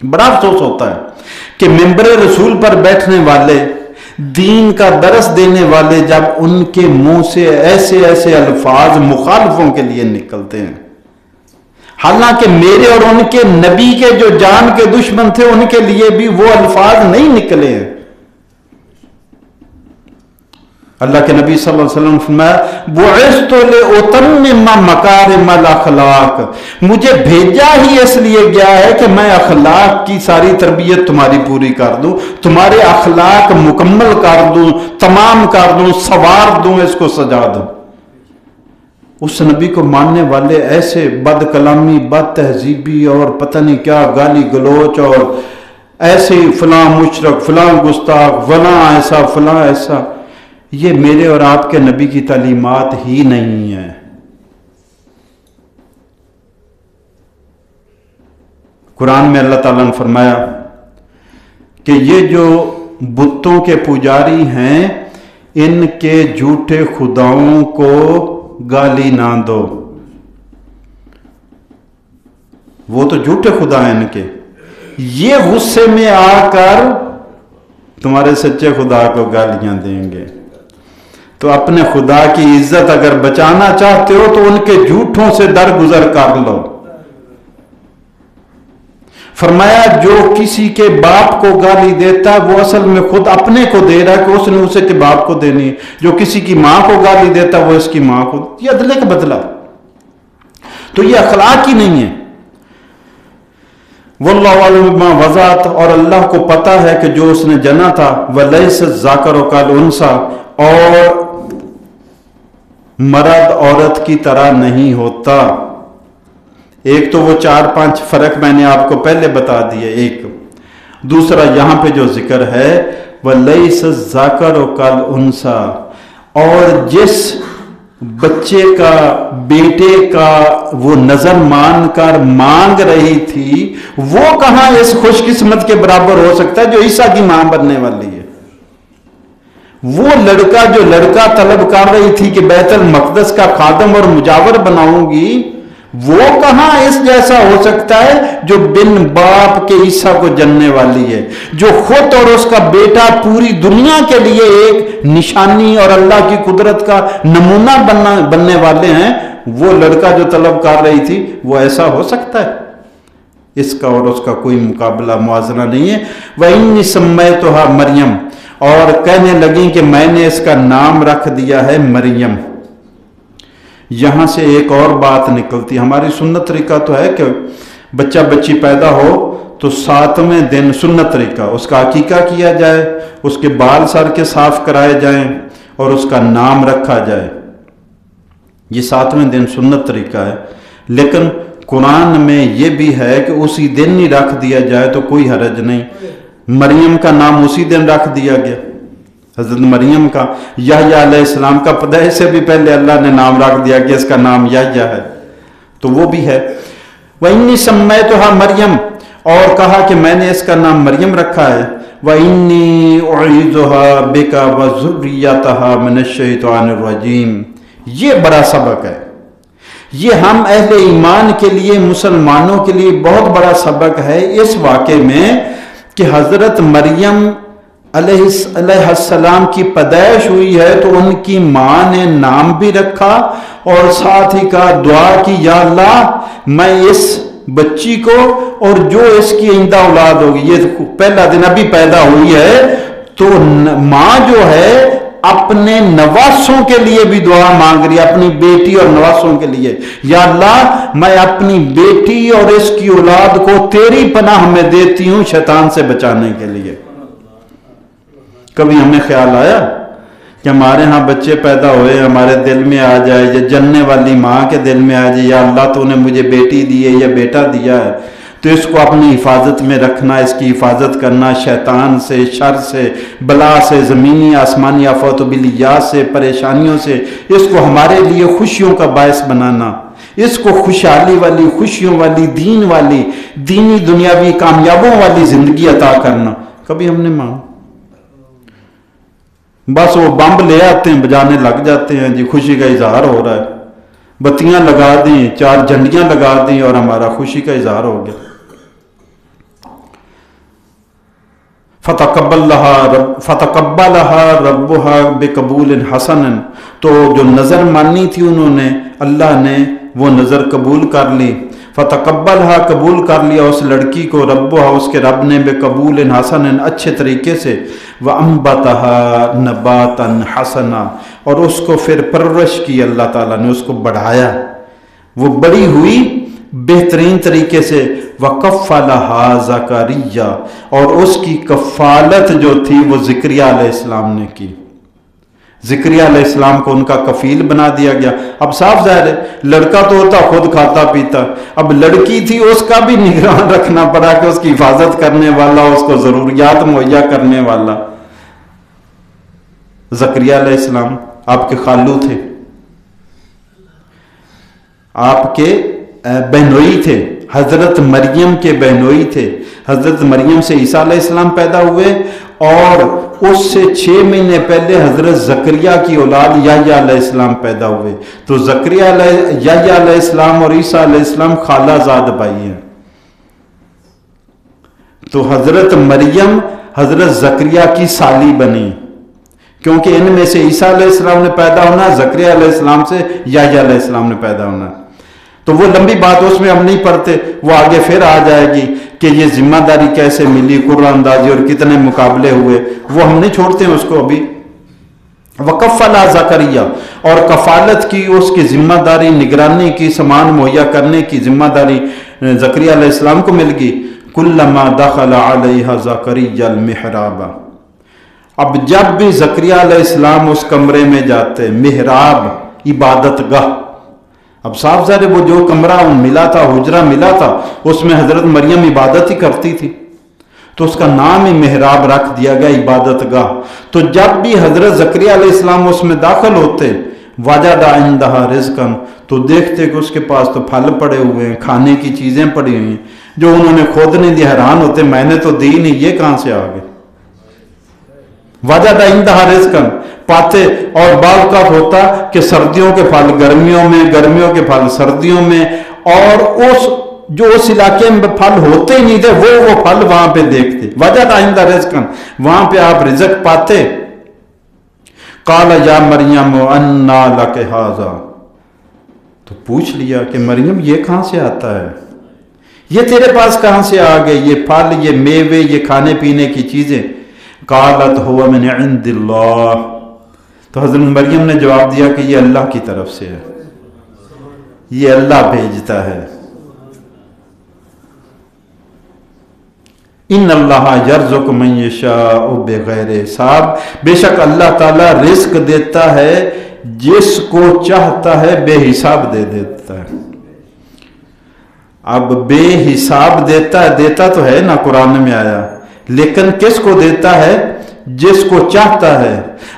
بڑا افسوس ہوتا ہے کہ منبر رسول پر بیٹھنے والے، دین کا درس دینے والے، جب ان کے منہ سے ایسے ایسے الفاظ مخالفوں کے لیے نکلتے ہیں، حالانکہ میرے اور ان کے نبی کے جو جان کے دشمن تھے ان کے لیے بھی وہ الفاظ نہیں نکلے ہیں۔ اللہ کے نبی صلی اللہ علیہ وسلم فرمایا بُعِثْتُ لِأُتَمِّمَ مَكَارِمَ الْأَخْلَاقِ، مجھے بھیجا ہی اس لیے گیا ہے کہ میں اخلاق کی ساری تربیت تمہاری پوری کر دوں، تمہارے اخلاق مکمل کر دوں، تمام کر دوں، سوار دوں، اس کو سجا دوں۔ اس نبی کو ماننے والے ایسے بد کلامی، بد تہذیبی اور پتہ نہیں کیا گالی گلوچ اور ایسے فلاں مشرک، فلاں گستاخ، فلاں ایسا، فلاں ایسا، یہ میرے اور آپ کے نبی کی تعلیمات ہی نہیں ہیں۔ قرآن میں اللہ تعالیٰ نے فرمایا کہ یہ جو بتوں کے پجاری ہیں ان کے جھوٹے خداؤں کو گالی نہ دو، وہ تو جھوٹے خدا ہیں ان کے، یہ غصے میں آ کر تمہارے سچے خدا کو گالیاں دیں گے۔ تو اپنے خدا کی عزت اگر بچانا چاہتے ہو تو ان کے جھوٹوں سے درگزر کر لو۔ فرمایا جو کسی کے باپ کو گالی دیتا ہے وہ اصل میں خود اپنے کو دے رہا ہے کہ اس نے اسے کے باپ کو دینی ہے، جو کسی کی ماں کو گالی دیتا ہے وہ اس کی ماں کو، یہ عدلے کا بدلہ، تو یہ اخلاق ہی نہیں ہے۔ واللہ عالم بما وضعت، اور اللہ کو پتا ہے کہ جو اس نے جنا تھا، ولیس الذکر کالانثی، اور مرد عورت کی طرح نہیں ہوتا۔ ایک تو وہ 4-5 فرق میں نے آپ کو پہلے بتا دیے، ایک دوسرا یہاں پہ جو ذکر ہے وَلَيْسَ الذَّكَرُ كَالْأُنثىٰ، اور جس بچے کا، بیٹے کا وہ نظر مان کر مانگ رہی تھی، وہ کہاں اس خوش قسمت کے برابر ہو سکتا ہے جو عیسیٰ کی ماں بننے والی ہے؟ وہ لڑکا جو لڑکا طلب کر رہی تھی کہ بیت المقدس کا خادم اور مجاور بناؤں گی، وہ کہاں اس جیسا ہو سکتا ہے جو بن باپ کے عیسیٰ کو جننے والی ہے، جو خود اور اس کا بیٹا پوری دنیا کے لیے ایک نشانی اور اللہ کی قدرت کا نمونہ بننے والے ہیں، وہ لڑکا جو طلب کر رہی تھی وہ ایسا ہو سکتا ہے؟ اس کا اور اس کا کوئی مقابلہ موازنہ نہیں ہے۔ وَإِنِّي سَمَّيْتُهَا مریم، اور کہنے لگیں کہ میں نے اس کا نام رکھ دیا ہے مریم۔ یہاں سے ایک اور بات نکلتی، ہماری سنت طریقہ تو ہے کہ بچہ بچی پیدا ہو تو 7ویں دن سنت طریقہ اس کا عقیقہ کیا جائے، اس کے بال سر کے صاف کرائے جائیں اور اس کا نام رکھا جائے، یہ 7ویں دن سنت طریقہ ہے۔ لیکن قرآن میں یہ بھی ہے کہ اسی دن ہی رکھ دیا جائے تو کوئی حرج نہیں۔ مریم کا نام اسی دن رکھ دیا گیا، حضرت مریم کا، یحییٰ علیہ السلام کا پیدائش سے بھی پہلے اللہ نے نام رکھ دیا کہ اس کا نام یحییٰ ہے، تو وہ بھی ہے۔ وَإِنِّي سَمَّيْتُهَا مریم، اور کہا کہ میں نے اس کا نام مریم رکھا ہے۔ وَإِنِّي أُعِيذُهَا بِكَ وَذُرِّيَّتَهَا مِنَ الشَّيْطَانِ الرَّجِيمِ، یہ بڑا سبق ہے، یہ ہم اہل ایمان کے لیے، مسلمانوں کے لیے بہت بڑا سبق ہے اس واقعے میں کہ حضرت مریم علیہ السلام کی پیدائش ہوئی ہے تو ان کی ماں نے نام بھی رکھا اور ساتھ ہی کہا، دعا کی، یا اللہ میں اس بچی کو اور جو اس کی آئندہ اولاد ہوگی، یہ پہلا دن ابھی پیدا ہوئی ہے، تو ماں جو ہے اپنے نواسوں کے لیے بھی دعا مانگ رہی ہے، اپنی بیٹی اور نواسوں کے لیے، یا اللہ میں اپنی بیٹی اور اس کی اولاد کو تیری پناہ میں دیتی ہوں شیطان سے بچانے کے لیے۔ کبھی ہمیں خیال آیا کہ ہمارے ہاں بچے پیدا ہوئے ہمارے دل میں آ جائے، یا جننے والی ماں کے دل میں آ جائے، یا اللہ تو نے مجھے بیٹی دی ہے یا بیٹا دیا ہے تو اس کو اپنی حفاظت میں رکھنا، اس کی حفاظت کرنا، شیطان سے، شر سے، بلا سے، زمینی آسمانی آفات و بلیات سے، پریشانیوں سے، اس کو ہمارے لیے خوشیوں کا باعث بنانا، اس کو خوشحالی والی، خوشیوں والی، دین والی، دینی دنیاوی کامیابوں والی زندگی عطا کرنا، کبھی ہم نے مانگا؟ بس وہ بمب لے آتے ہیں، بجانے لگ جاتے ہیں، جی خوشی کا اظہار ہو رہا ہے، بتیاں لگا دیں، 4 جھنڈیاں لگا دیں اور ہمارا خوشی کا اظہار ہو گیا۔ فتقبلها ربها بقبول حسن، تو جو نظر مانی تھی انہوں نے، اللہ نے وہ نظر قبول کر لی. فتقبلها، قبول کر لیا اس لڑکی کو، ربها، اس کے رب نے، بقبول حسن، اچھے طریقے سے. وانبتها نباتا حسنا، اور اس کو پھر پرورش کی اللہ تعالیٰ نے، اس کو بڑھایا، وہ بڑی ہوئی بہترین طریقے سے. وَكَفَّلَهَا زَكَرِيَّا، اور اس کی کفالت جو تھی وہ زکریا علیہ السلام نے کی. زکریا علیہ السلام کو ان کا کفیل بنا دیا گیا. اب صاف ظاہر ہے لڑکا تو ہوتا خود کھاتا پیتا، اب لڑکی تھی اس کا بھی نگران رکھنا پڑا کہ اس کی حفاظت کرنے والا، اس کو ضروریات مہیا کرنے والا. زکریا علیہ السلام آپ کے خالو تھے، آپ کے بہنوئی تھے، حضرت مریم کے بہنوئی تھے. حضرت مریم سے عیسیٰ علیہ السلام پیدا ہوئے، اور اس سے 6 مہینے پہلے حضرت زکریا کی اولاد یحییٰ علیہ السلام پیدا ہوئے. تو یحییٰ علیہ السلام اور عیسیٰ علیہ السلام خالہ زاد بھائی ہیں. تو حضرت مریم حضرت زکریا کی سالی بنی، کیونکہ ان میں سے عیسیٰ علیہ السلام نے پیدا ہونا، زکریا علیہ السلام سے یحییٰ علیہ السلام نے پیدا ہونا. تو وہ لمبی بات اس میں ہم نہیں پڑھتے، وہ آگے پھر آ جائے گی کہ یہ ذمہ داری کیسے ملی، قرآن اندازی اور کتنے مقابلے ہوئے، وہ ہم نہیں چھوڑتے ہیں اس کو ابھی. وَكَفَّلَهَا زَكَرِيَّا، اور کفالت کی، اس کی ذمہ داری، نگرانی کی، سامان مہیا کرنے کی ذمہ داری زکریا علیہ السلام کو مل گئی. كُلَّمَا دَخَلَ عَلَيْهَا زَكَرِيَّا الْمِحْرَابَ، اب جب بھی زکریا علیہ السلام اس کمرے میں جاتے، محراب عبادت گاہ. اب صاف ظاہر وہ جو کمرہ ملا تھا، حجرہ ملا تھا، اس میں حضرت مریم عبادت ہی کرتی تھی، تو اس کا نام ہی محراب رکھ دیا گیا، عبادت گاہ. تو جب بھی حضرت زکریا علیہ السلام اس میں داخل ہوتے، وجد عندها رزقا، تو دیکھتے کہ اس کے پاس تو پھل پڑے ہوئے ہیں، کھانے کی چیزیں پڑی ہوئی ہیں، جو انہوں نے خود نہیں دی. حیران ہوتے میں نے تو دی نہیں، یہ کہاں سے آ گئے. وجد عندها رزقا، پاتے. اور بعض اوقات ہوتا کہ سردیوں کے پھل گرمیوں میں، گرمیوں کے پھل سردیوں میں، اور جو اس علاقے میں پھل ہوتے ہی نہیں تھے وہ پھل وہاں پہ دیکھتے. وجد عندها رزقا، وہاں پہ آپ رزق پاتے. قال یا مریم انا لک ھذا، تو پوچھ لیا کہ مریم یہ کہاں سے آتا ہے، یہ تیرے پاس کہاں سے آ گئے، یہ پھل، یہ میوے، یہ کھانے پینے کی چیزیں. قالت هو من عند اللہ، تو حضرت مریم نے جواب دیا کہ یہ اللہ کی طرف سے ہے، یہ اللہ بھیجتا ہے. ان اللہ یرزق من یشاء بغیر حساب، بے شک اللہ تعالیٰ رزق دیتا ہے جس کو چاہتا ہے، بے حساب دے دیتا ہے. اب بے حساب دیتا تو ہے نا، قرآن میں آیا، لیکن کس کو دیتا ہے؟ جس کو چاہتا ہے.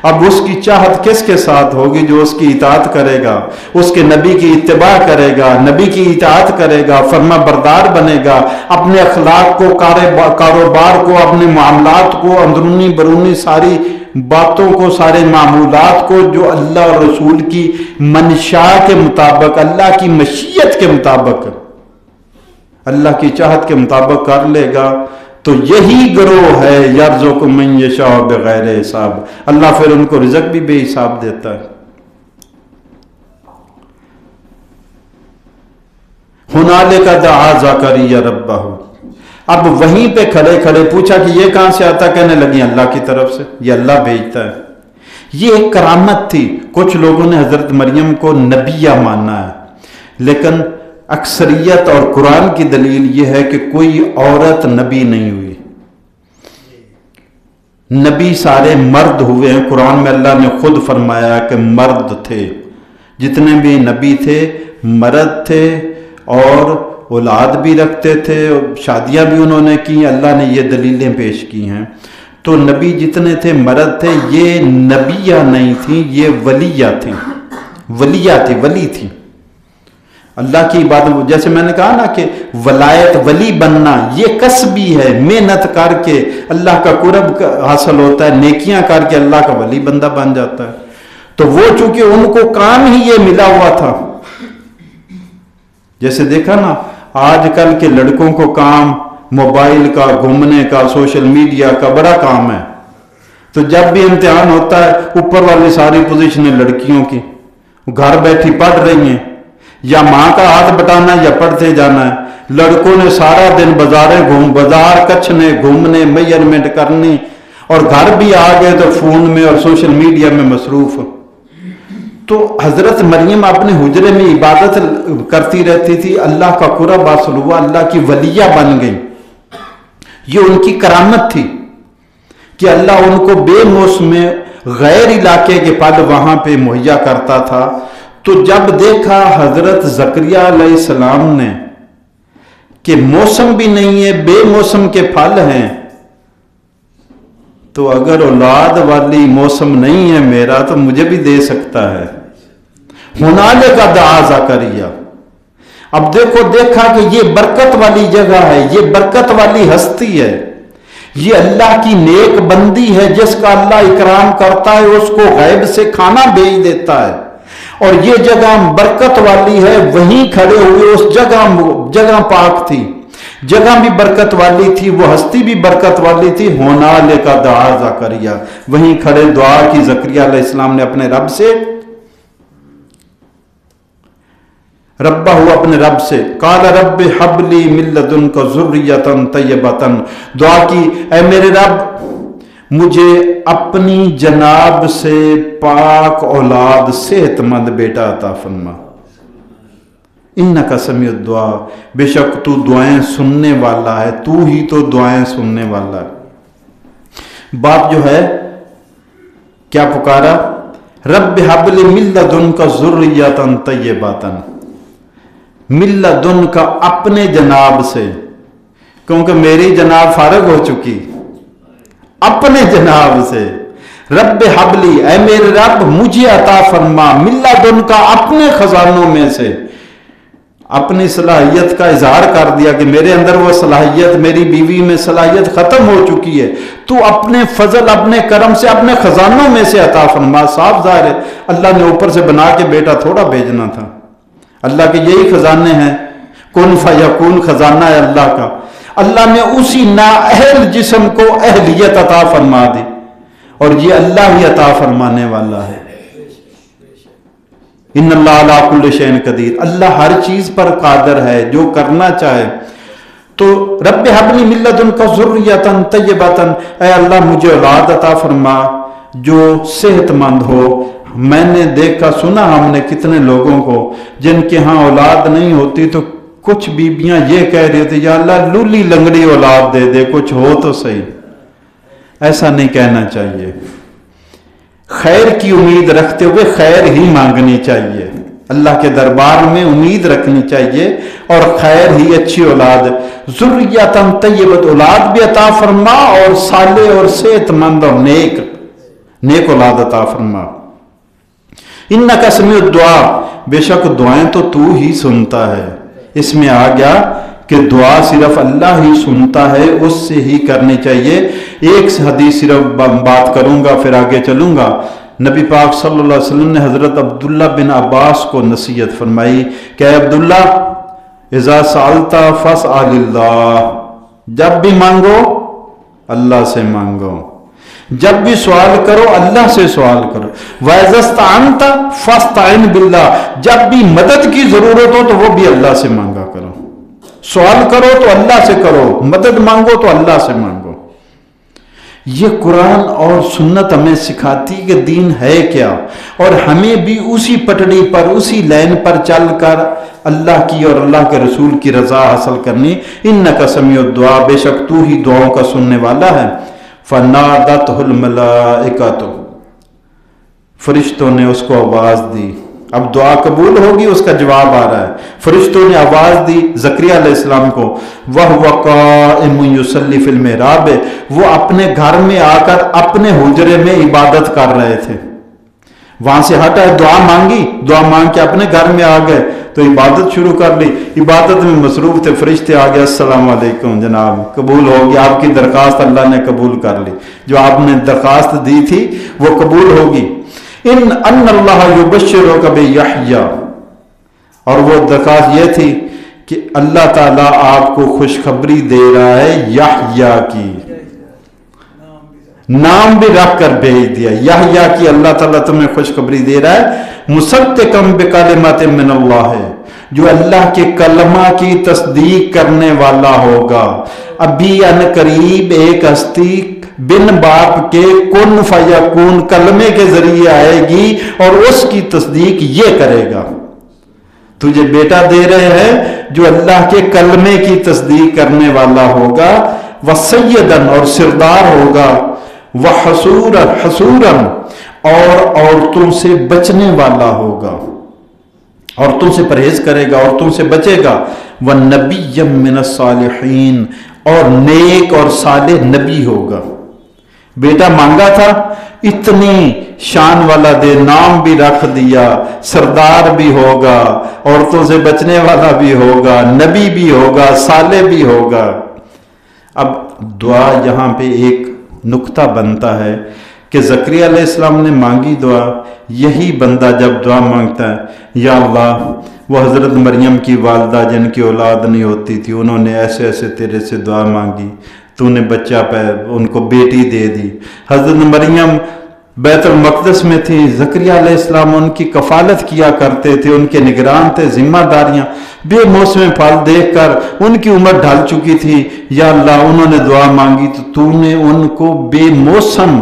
اب اس کی چاہت کس کے ساتھ ہوگی؟ جو اس کی اطاعت کرے گا، اس کے نبی کی اتباع کرے گا، نبی کی اطاعت کرے گا، فرما بردار بنے گا، اپنے اخلاق کو، کاروبار کو، اپنے معاملات کو، اندرونی برونی ساری باتوں کو، سارے معمولات کو جو اللہ اور رسول کی منشاء کے مطابق، اللہ کی مشیت کے مطابق، اللہ کی چاہت کے مطابق کر لے گا. تو یہی گروہ ہے یرزق من یشاء بغیر حساب، اللہ پھر ان کو رزق بھی بے حساب دیتا ہے. ہنالک دعا زکریا ربہ، اب وہیں پہ کھڑے کھڑے پوچھا کہ یہ کہاں سے آتا، کہنے لگی اللہ کی طرف سے، یہ اللہ بھیجتا ہے. یہ ایک کرامت تھی. کچھ لوگوں نے حضرت مریم کو نبیہ مانا ہے، لیکن اکثریت اور قرآن کی دلیل یہ ہے کہ کوئی عورت نبی نہیں ہوئی، نبی سارے مرد ہوئے ہیں. قرآن میں اللہ نے خود فرمایا کہ مرد تھے، جتنے بھی نبی تھے مرد تھے، اور اولاد بھی رکھتے تھے، شادیاں بھی انہوں نے کی. اللہ نے یہ دلیلیں پیش کی ہیں. تو نبی جتنے تھے مرد تھے. یہ نبیہ نہیں تھیں، یہ ولیہ تھیں، ولی تھی. اللہ کی عبادت، جیسے میں نے کہا نا کہ ولایت، ولی بننا یہ کسبی ہے، محنت کر کے اللہ کا قرب حاصل ہوتا ہے، نیکیاں کر کے اللہ کا ولی بندہ بن جاتا ہے. تو وہ چونکہ ان کو کام ہی یہ ملا ہوا تھا. جیسے دیکھا نا آج کل کے لڑکوں کو کام موبائل کا، گھومنے کا، سوشل میڈیا کا بڑا کام ہے. تو جب بھی امتحان ہوتا ہے اوپر والی ساری پوزیشنیں لڑکیوں کی، گھر بیٹھی پڑھ رہی ہیں، یا ماں کا ہاتھ بٹانا یا پڑھتے جانا ہے. لڑکوں نے سارا دن بازار کچھنے گھومنے میجرمنٹ کرنی، اور گھر بھی آ گئے تو فون میں اور سوشل میڈیا میں مصروف. تو حضرت مریم اپنے حجرے میں عبادت کرتی رہتی تھی، اللہ کا قرب حاصل ہوا، اللہ کی ولیہ بن گئی. یہ ان کی کرامت تھی کہ اللہ ان کو بے موسم غیر علاقے کے پھل وہاں پہ مہیا کرتا تھا. تو جب دیکھا حضرت زکریا علیہ السلام نے کہ موسم بھی نہیں ہے، بے موسم کے پھل ہیں، تو اگر اولاد والی موسم نہیں ہے میرا تو مجھے بھی دے سکتا ہے. ہنالک دعا زکریا. اب دیکھا کہ یہ برکت والی جگہ ہے، یہ برکت والی ہستی ہے، یہ اللہ کی نیک بندی ہے جس کا اللہ اکرام کرتا ہے، اس کو غیب سے کھانا بھیج دیتا ہے. اور یہ جگہ برکت والی ہے، وہیں کھڑے ہوئے، اس جگہ پاک تھی، جگہ بھی برکت والی تھی، وہ ہستی بھی برکت والی تھی. ہنالک دعا زکریا، وہیں کھڑے دعا کی زکریا علیہ السلام نے اپنے رب سے، ربہ ہوا اپنے رب سے. قال رب حب لی من لدنک ذریۃ طیبۃ، دعا کی اے میرے رب مجھے اپنی جناب سے پاک اولاد صحت مند بیٹا عطا فرما. انکا سمیع الدعا، بے شک تو دعائیں سننے والا ہے، تو ہی تو دعائیں سننے والا ہے. باپ جو ہے کیا پکارا؟ رب حب لی من لدنک ذریۃ طیبۃ، من لدنک اپنے جناب سے، کیونکہ میری جناب فارغ ہو چکی، اپنے جناب سے. رب حبلی، اے میرے رب مجھے عطا فرما، من لدنک اپنے خزانوں میں سے. اپنی صلاحیت کا اظہار کر دیا کہ میرے اندر وہ صلاحیت، میری بیوی میں صلاحیت ختم ہو چکی ہے، تو اپنے فضل، اپنے کرم سے، اپنے خزانوں میں سے عطا فرما. صاف ظاہر ہے اللہ نے اوپر سے بنا کے بیٹا تھوڑا بھیجنا تھا. اللہ کے یہی خزانے ہیں، کن فیکون خزانہ ہے اللہ کا. اللہ نے اسی نااہل جسم کو اہلیت عطا فرما دی، اور یہ اللہ ہی عطا فرمانے والا ہے. ان اللہ علی کل شیء قدیر، اللہ ہر چیز پر قادر ہے، جو کرنا چاہے. تو رب حب لی من لدنک ذریۃ طیبۃ، اے اللہ مجھے اولاد عطا فرما جو صحت مند ہو. میں نے دیکھا سنا ہم نے کتنے لوگوں کو جن کے ہاں اولاد نہیں ہوتی تو کچھ بیبیاں یہ کہہ رہی تھی یا اللہ لولی لنگڑی اولاد دے دے، کچھ ہو تو صحیح. ایسا نہیں کہنا چاہیے. خیر کی امید رکھتے ہوئے خیر ہی مانگنی چاہیے، اللہ کے دربار میں امید رکھنی چاہیے، اور خیر ہی اچھی اولاد. ذریۃ طیبۃ، اولاد بھی عطا فرما اور صالح اور صحت مند اور نیک اولاد عطا فرما. انکا سمیع الدعا، بے شک دعائیں تو ہی سنتا ہے. اس میں آ گیا کہ دعا صرف اللہ ہی سنتا ہے، اس سے ہی کرنی چاہیے. ایک حدیث صرف بات کروں گا پھر آگے چلوں گا. نبی پاک صلی اللہ علیہ وسلم نے حضرت عبداللہ بن عباس کو نصیحت فرمائی کہ اے عبداللہ، اذا سألت فاسأل اللہ، جب بھی مانگو اللہ سے مانگو، جب بھی سوال کرو اللہ سے سوال کرو. وَإِذَا اسْتَعَنْتَ فَاسْتَعِنْ بِاللَّهِ، جب بھی مدد کی ضرورت ہو تو وہ بھی اللہ سے مانگا کرو. سوال کرو تو اللہ سے کرو، مدد مانگو تو اللہ سے مانگو. یہ قرآن اور سنت ہمیں سکھاتی کہ دین ہے کیا، اور ہمیں بھی اسی پٹڑی پر، اسی لائن پر چل کر اللہ کی اور اللہ کے رسول کی رضا حاصل کرنی. انکا سمیع الدعا، بے شک تو ہی دعاؤں کا سننے والا ہے. فنادتہ الملائکۃ، فرشتوں نے اس کو آواز دی. اب دعا قبول ہوگی، اس کا جواب آ رہا ہے. فرشتوں نے آواز دی زکریا علیہ السلام کو. وَهُوَ قَائِمٌ يُصَلِّي فِي الْمِحْرَابِ، وہ اپنے گھر میں آ کر اپنے حجرے میں عبادت کر رہے تھے. وہاں سے ہٹ آئے، دعا مانگی، دعا مانگ کے اپنے گھر میں آ گئے تو عبادت شروع کر لی. عبادت میں مصروف تھے، فرشتے آ گئے، السلام علیکم جناب، قبول ہوگی آپ کی درخواست، اللہ نے قبول کر لی. جو آپ نے درخواست دی تھی وہ قبول ہوگی. ان اللہ یبشرک بیحییٰ، اور وہ درخواست یہ تھی کہ اللہ تعالیٰ آپ کو خوشخبری دے رہا ہے یحییٰ کی، نام بھی رکھ کر بھیج دیا یحییٰ کی، اللہ تعالیٰ تمہیں خوشخبری دے رہا ہے مصدقا بکلمات من اللہ ہے، جو اللہ کے کلمہ کی تصدیق کرنے والا ہوگا۔ ابھی ان قریب ایک ہستی بن باپ کے کن فیکون کلمے کے ذریعے آئے گی اور اس کی تصدیق یہ کرے گا۔ تجھے بیٹا دے رہے ہیں جو اللہ کے کلمے کی تصدیق کرنے والا ہوگا، وسیدن اور سردار ہوگا، وحصورن اور عورتوں سے بچنے والا ہوگا، عورتوں سے پرہیز کرے گا، عورتوں سے بچے گا، وَنَبِيًّا مِّنَ الصَّالِحِينَ اور نیک اور صالح نبی ہوگا۔ بیٹا مانگا تھا، اتنی شان والا دے، نام بھی رکھ دیا، سردار بھی ہوگا، عورتوں سے بچنے والا بھی ہوگا، نبی بھی ہوگا، صالح بھی ہوگا۔ اب دعا یہاں پہ ایک نقطہ بنتا ہے کہ زکریا علیہ السلام نے مانگی دعا، یہی بندہ جب دعا مانگتا ہے یا اللہ، وہ حضرت مریم کی والدہ جن کی اولاد نہیں ہوتی تھی، انہوں نے ایسے ایسے تیرے سے دعا مانگی، تو نے بچہ پہ ان کو بیٹی دے دی۔ حضرت مریم بیت المقدس میں تھی، زکریا علیہ السلام ان کی کفالت کیا کرتے تھے، ان کے نگران تھے، ذمہ داریاں بے موسم پھل دیکھ کر ان کی عمر ڈھل چکی تھی، یا اللہ انہوں نے دعا مانگی تو نے ان کو بے موسم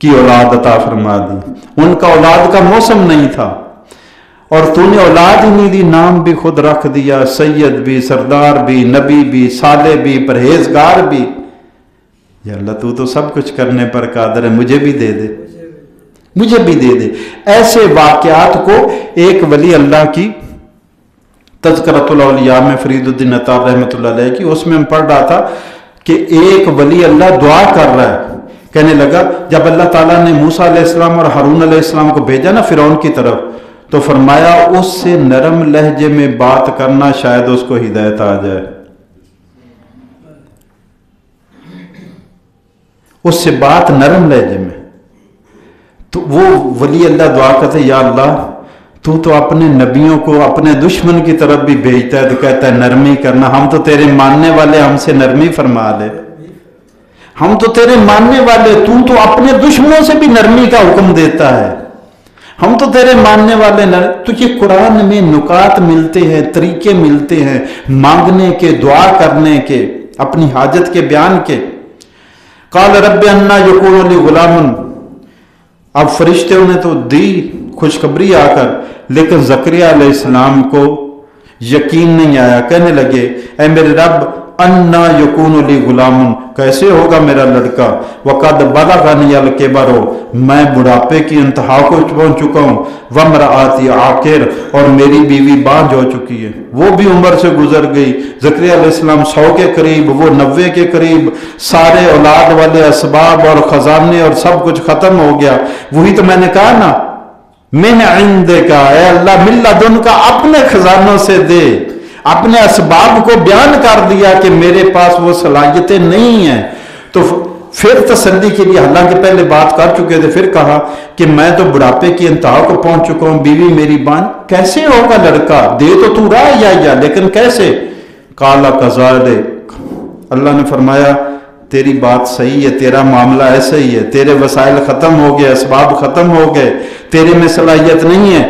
کی اولاد عطا فرما دی، ان کا اولاد کا موسم نہیں تھا، اور تو نے اولاد ہی نہیں دی، نام بھی خود رکھ دیا، سید بھی، سردار بھی، نبی بھی، صالح بھی، پرہیزگار بھی۔ یا اللہ تو سب کچھ کرنے پر قادر ہے، مجھے بھی دے دے، مجھے بھی دے دے۔ ایسے واقعات کو ایک ولی اللہ کی تذکرۃ الاولیاء میں فرید الدین عطار رحمۃ اللہ علیہ کی، اس میں ہم پڑھ رہا تھا کہ ایک ولی اللہ دعا کر رہا ہے، کہنے لگا جب اللہ تعالیٰ نے موسیٰ علیہ السلام اور ہارون علیہ السلام کو بھیجا نا فرعون کی طرف، تو فرمایا اس سے نرم لہجے میں بات کرنا، شاید اس کو ہدایت آ جائے، اس سے بات نرم لہجے میں۔ تو وہ ولی اللہ دعا کرتے یا اللہ تو اپنے نبیوں کو اپنے دشمن کی طرف بھی بھیجتا ہے، تو کہتا ہے نرمی کرنا، ہم تو تیرے ماننے والے، ہم سے نرمی فرما لے، ہم تو تیرے ماننے والے، تو اپنے دشمنوں سے بھی نرمی کا حکم دیتا ہے، ہم تو تیرے ماننے والے۔ تو یہ قرآن میں نکات ملتے ہیں، طریقے ملتے ہیں مانگنے کے، دعا کرنے کے، اپنی حاجت کے بیان کے۔ قال رب انا یکون لی غلام، اب فرشتوں نے تو دی خوشخبری آ کر، لیکن زکریا علیہ السلام کو یقین نہیں آیا، کہنے لگے اے میرے رب انا یکون لی غلام، کیسے ہوگا میرا لڑکا، وقد بلغنی الکبر، میں بڑھاپے کی انتہا کو پہنچ چکا ہوں، وامرأتی عاقر، اور میری بیوی بانجھ ہو چکی ہے، وہ بھی عمر سے گزر گئی۔ زکریا علیہ السلام 100 کے قریب، وہ 90 کے قریب، سارے اولاد والے اسباب اور خزانے اور سب کچھ ختم ہو گیا۔ وہی تو میں نے کہا نا، من عندک، اے اللہ من لدنک، اپنے خزانوں سے دے، اپنے اسباب کو بیان کر دیا کہ میرے پاس وہ صلاحیتیں نہیں ہیں۔ تو پھر تسلی کے لیے، حالانکہ پہلے بات کر چکے تھے، پھر کہا کہ میں تو بڑھاپے کی انتہا کو پہنچ چکا ہوں، بیوی میری کیسے ہوگا لڑکا، دے تو رہا یا لیکن کیسے؟ قال کذالک، اللہ نے فرمایا تیری بات صحیح ہے، تیرا معاملہ ایسا ہی ہے، تیرے وسائل ختم ہو گئے، اسباب ختم ہو گئے، تیرے میں صلاحیت نہیں ہے۔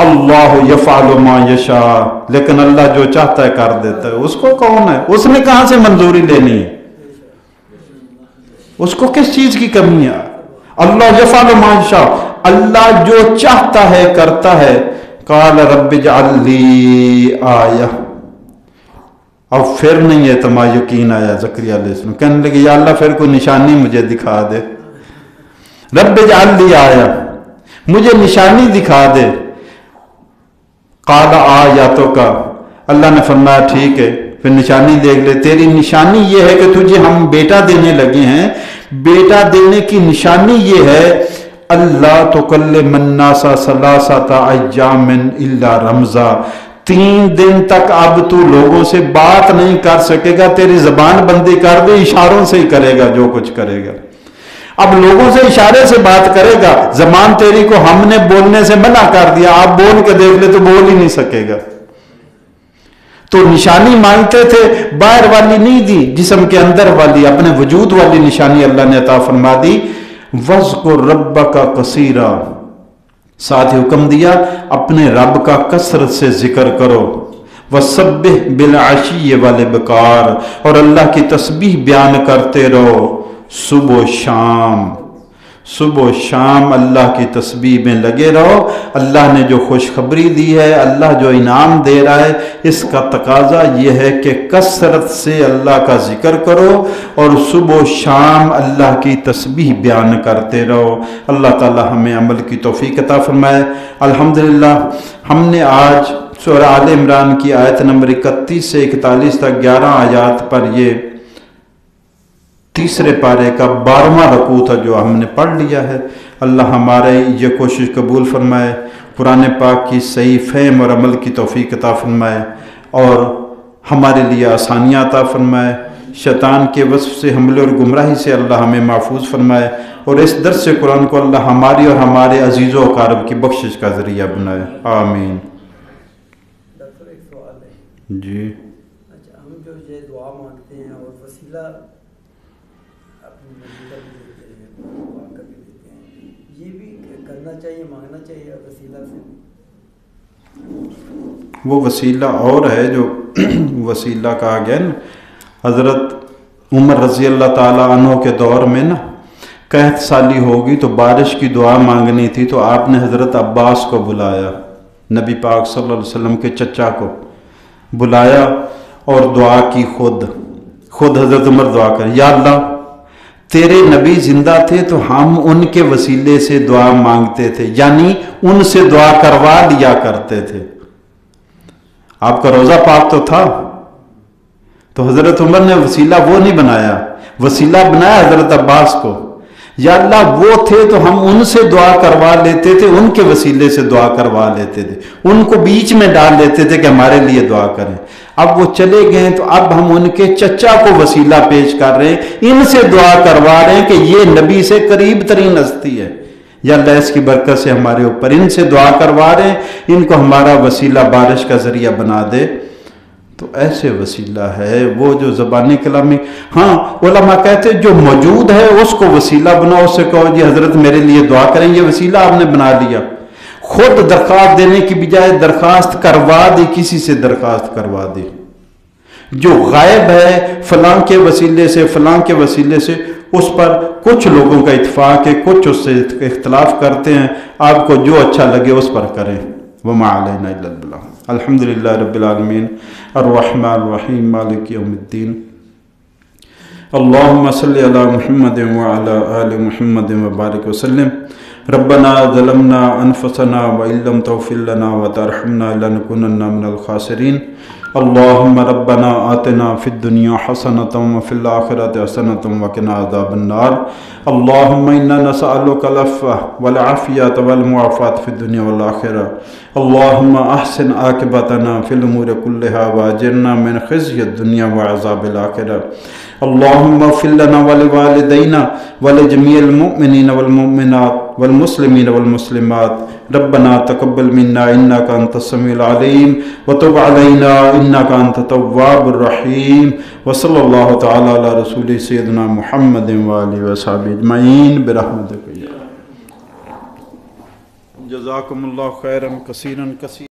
اللہ یفعل ما یشاء، لیکن اللہ جو چاہتا ہے کر دیتا ہے۔ اس کو کون ہے، اس نے کہاں سے منظوری لینی ہے، اس کو کس چیز کی کمی ہے؟ اللہ یفعل ما یشاء، اللہ جو چاہتا ہے کرتا ہے۔ قال رب اجعل لی آیہ، اب پھر نہیں اعتماد یقین آیا زکریا علیہ السلام، کہنے لگے یا اللہ پھر کوئی نشانی مجھے دکھا دے، رب اجعل لی آیہ، مجھے نشانی دکھا دے۔ قال آیاتک، اللہ نے فرمایا ٹھیک ہے، پھر نشانی دیکھ لے، تیری نشانی یہ ہے کہ تجھے ہم بیٹا دینے لگے ہیں، بیٹا دینے کی نشانی یہ ہے اللہ تکلم الناس ثلاثۃ ایام الا رمزا، 3 دن تک اب تو لوگوں سے بات نہیں کر سکے گا، تیری زبان بندی کر دے، اشاروں سے ہی کرے گا جو کچھ کرے گا، اب لوگوں سے اشارے سے بات کرے گا، زبان تیری کو ہم نے بولنے سے منع کر دیا، آپ بول کے دیکھ لے تو بول ہی نہیں سکے گا۔ تو نشانی مانگتے تھے، باہر والی نہیں دی، جسم کے اندر والی، اپنے وجود والی نشانی اللہ نے عطا فرما دی۔ وَاذْكُرْ رَبَّكَ كَثِيرًا، ساتھ ہی حکم دیا اپنے رب کا کثرت سے ذکر کرو۔ وَسَبِّحْ بِالْعَشِيِّ وَالْإِبْكَارِ، اور اللہ کی تسبیح بیان کرتے رہو صبح و شام، صبح و شام اللہ کی تسبیح میں لگے رہو۔ اللہ نے جو خوشخبری دی ہے، اللہ جو انعام دے رہا ہے، اس کا تقاضا یہ ہے کہ کثرت سے اللہ کا ذکر کرو اور صبح و شام اللہ کی تسبیح بیان کرتے رہو۔ اللہ تعالی ہمیں عمل کی توفیق عطا فرمائے۔ الحمدللہ ہم نے آج سورہ آل عمران کی آیت نمبر 31 سے 41 تک 11 آیات پر یہ تیسرے پارے کا 12واں رکوع تھا جو ہم نے پڑھ لیا ہے۔ اللہ ہمارے یہ کوشش قبول فرمائے، قرآن پاک کی صحیح فہم اور عمل کی توفیق عطا فرمائے اور ہمارے لیے آسانیاں عطا فرمائے۔ شیطان کے وصف سے، حملے اور گمراہی سے اللہ ہمیں محفوظ فرمائے، اور اس درس قرآن کو اللہ ہماری اور ہمارے عزیز و اقارب کی بخشش کا ذریعہ بنائے، آمین۔ ڈاکٹر ایک سوال ہے جی، اچھا، ہم جو یہ دعا مانگتے ہیں اور وسیلہ اپنی مرضی کا بھی دیتے ہیں، دعا کا بھی دیتے ہیں، یہ بھی کرنا چاہیے، مانگنا چاہیے وسیلہ سے؟ وہ وسیلہ اور ہے جو وسیلہ کہا گیا نا، حضرت عمر رضی اللہ تعالیٰ عنہ کے دور میں نا قحط سالی ہوگی تو بارش کی دعا مانگنی تھی، تو آپ نے حضرت عباس کو بلایا، نبی پاک صلی اللہ علیہ وسلم کے چچا کو بلایا اور دعا کی۔ خود حضرت عمر دعا کر، یا اللہ تیرے نبی زندہ تھے تو ہم ان کے وسیلے سے دعا مانگتے تھے، یعنی ان سے دعا کروا لیا کرتے تھے۔ آپ کا روزہ پاک تو تھا، تو حضرت عمر نے وسیلہ وہ نہیں بنایا، وسیلہ بنایا حضرت عباس کو۔ یا اللہ وہ تھے تو ہم ان سے دعا کروا لیتے تھے، ان کے وسیلے سے دعا کروا لیتے تھے، ان کو بیچ میں ڈال لیتے تھے کہ ہمارے لیے دعا کریں۔ اب وہ چلے گئے تو اب ہم ان کے چچا کو وسیلہ پیش کر رہے ہیں، ان سے دعا کروا رہے ہیں کہ یہ نبی سے قریب ترین ہستی ہے، یا اللہ اس کی برکت سے ہمارے اوپر، ان سے دعا کروا رہے ہیں، ان کو ہمارا وسیلہ بارش کا ذریعہ بنا دے۔ تو ایسے وسیلہ ہے وہ جو زبانی کلامی، ہاں علماء کہتے جو موجود ہے اس کو وسیلہ بناؤ، اس سے کہو جی حضرت میرے لیے دعا کریں، یہ وسیلہ آپ نے بنا لیا۔ خود درخواست دینے کی بجائے درخواست کروا دی، کسی سے درخواست کروا دی۔ جو غائب ہے فلاں کے وسیلے سے، فلاں کے وسیلے سے، اس پر کچھ لوگوں کا اتفاق ہے، کچھ اس سے اختلاف کرتے ہیں، آپ کو جو اچھا لگے اس پر کریں۔ وما علینا الا البلاغ۔ الحمدللہ رب العالمین الرحمن الرحیم مالک یوم الدین۔ اللہم صلی علی محمد وعلی آل محمد وبارک وسلم۔ ربنا ظلمنا انفسنا وان لم تغفر لنا وترحمنا لنکونن من الخاسرین۔ اللہم ربنا آتنا فی الدنیا حسنۃ وفی الآخرۃ حسنۃ وقنا عذاب النار۔ اللہم انا نسألک العفو والعافیۃ والمعافاۃ فی الدنیا والآخرہ۔ اللہم احسن عاقبتنا فی الامور کلہا واجرنا من خزی الدنیا وعذاب الآخرہ۔ اللہم اغفر لنا ولوالدینا ولجمیع المؤمنین والمؤمنات والمسلمین والمسلمات۔ ربنا تقبل منا انک انت السمیع العلیم وتب علینا انک انت التواب الرحیم۔ وصلی اللہ تعالی علی رسول سیدنا محمد وآلہ وصحبہ اجمعین برحمتک۔ جزاکم اللہ خیرا کثیرا کثیرا۔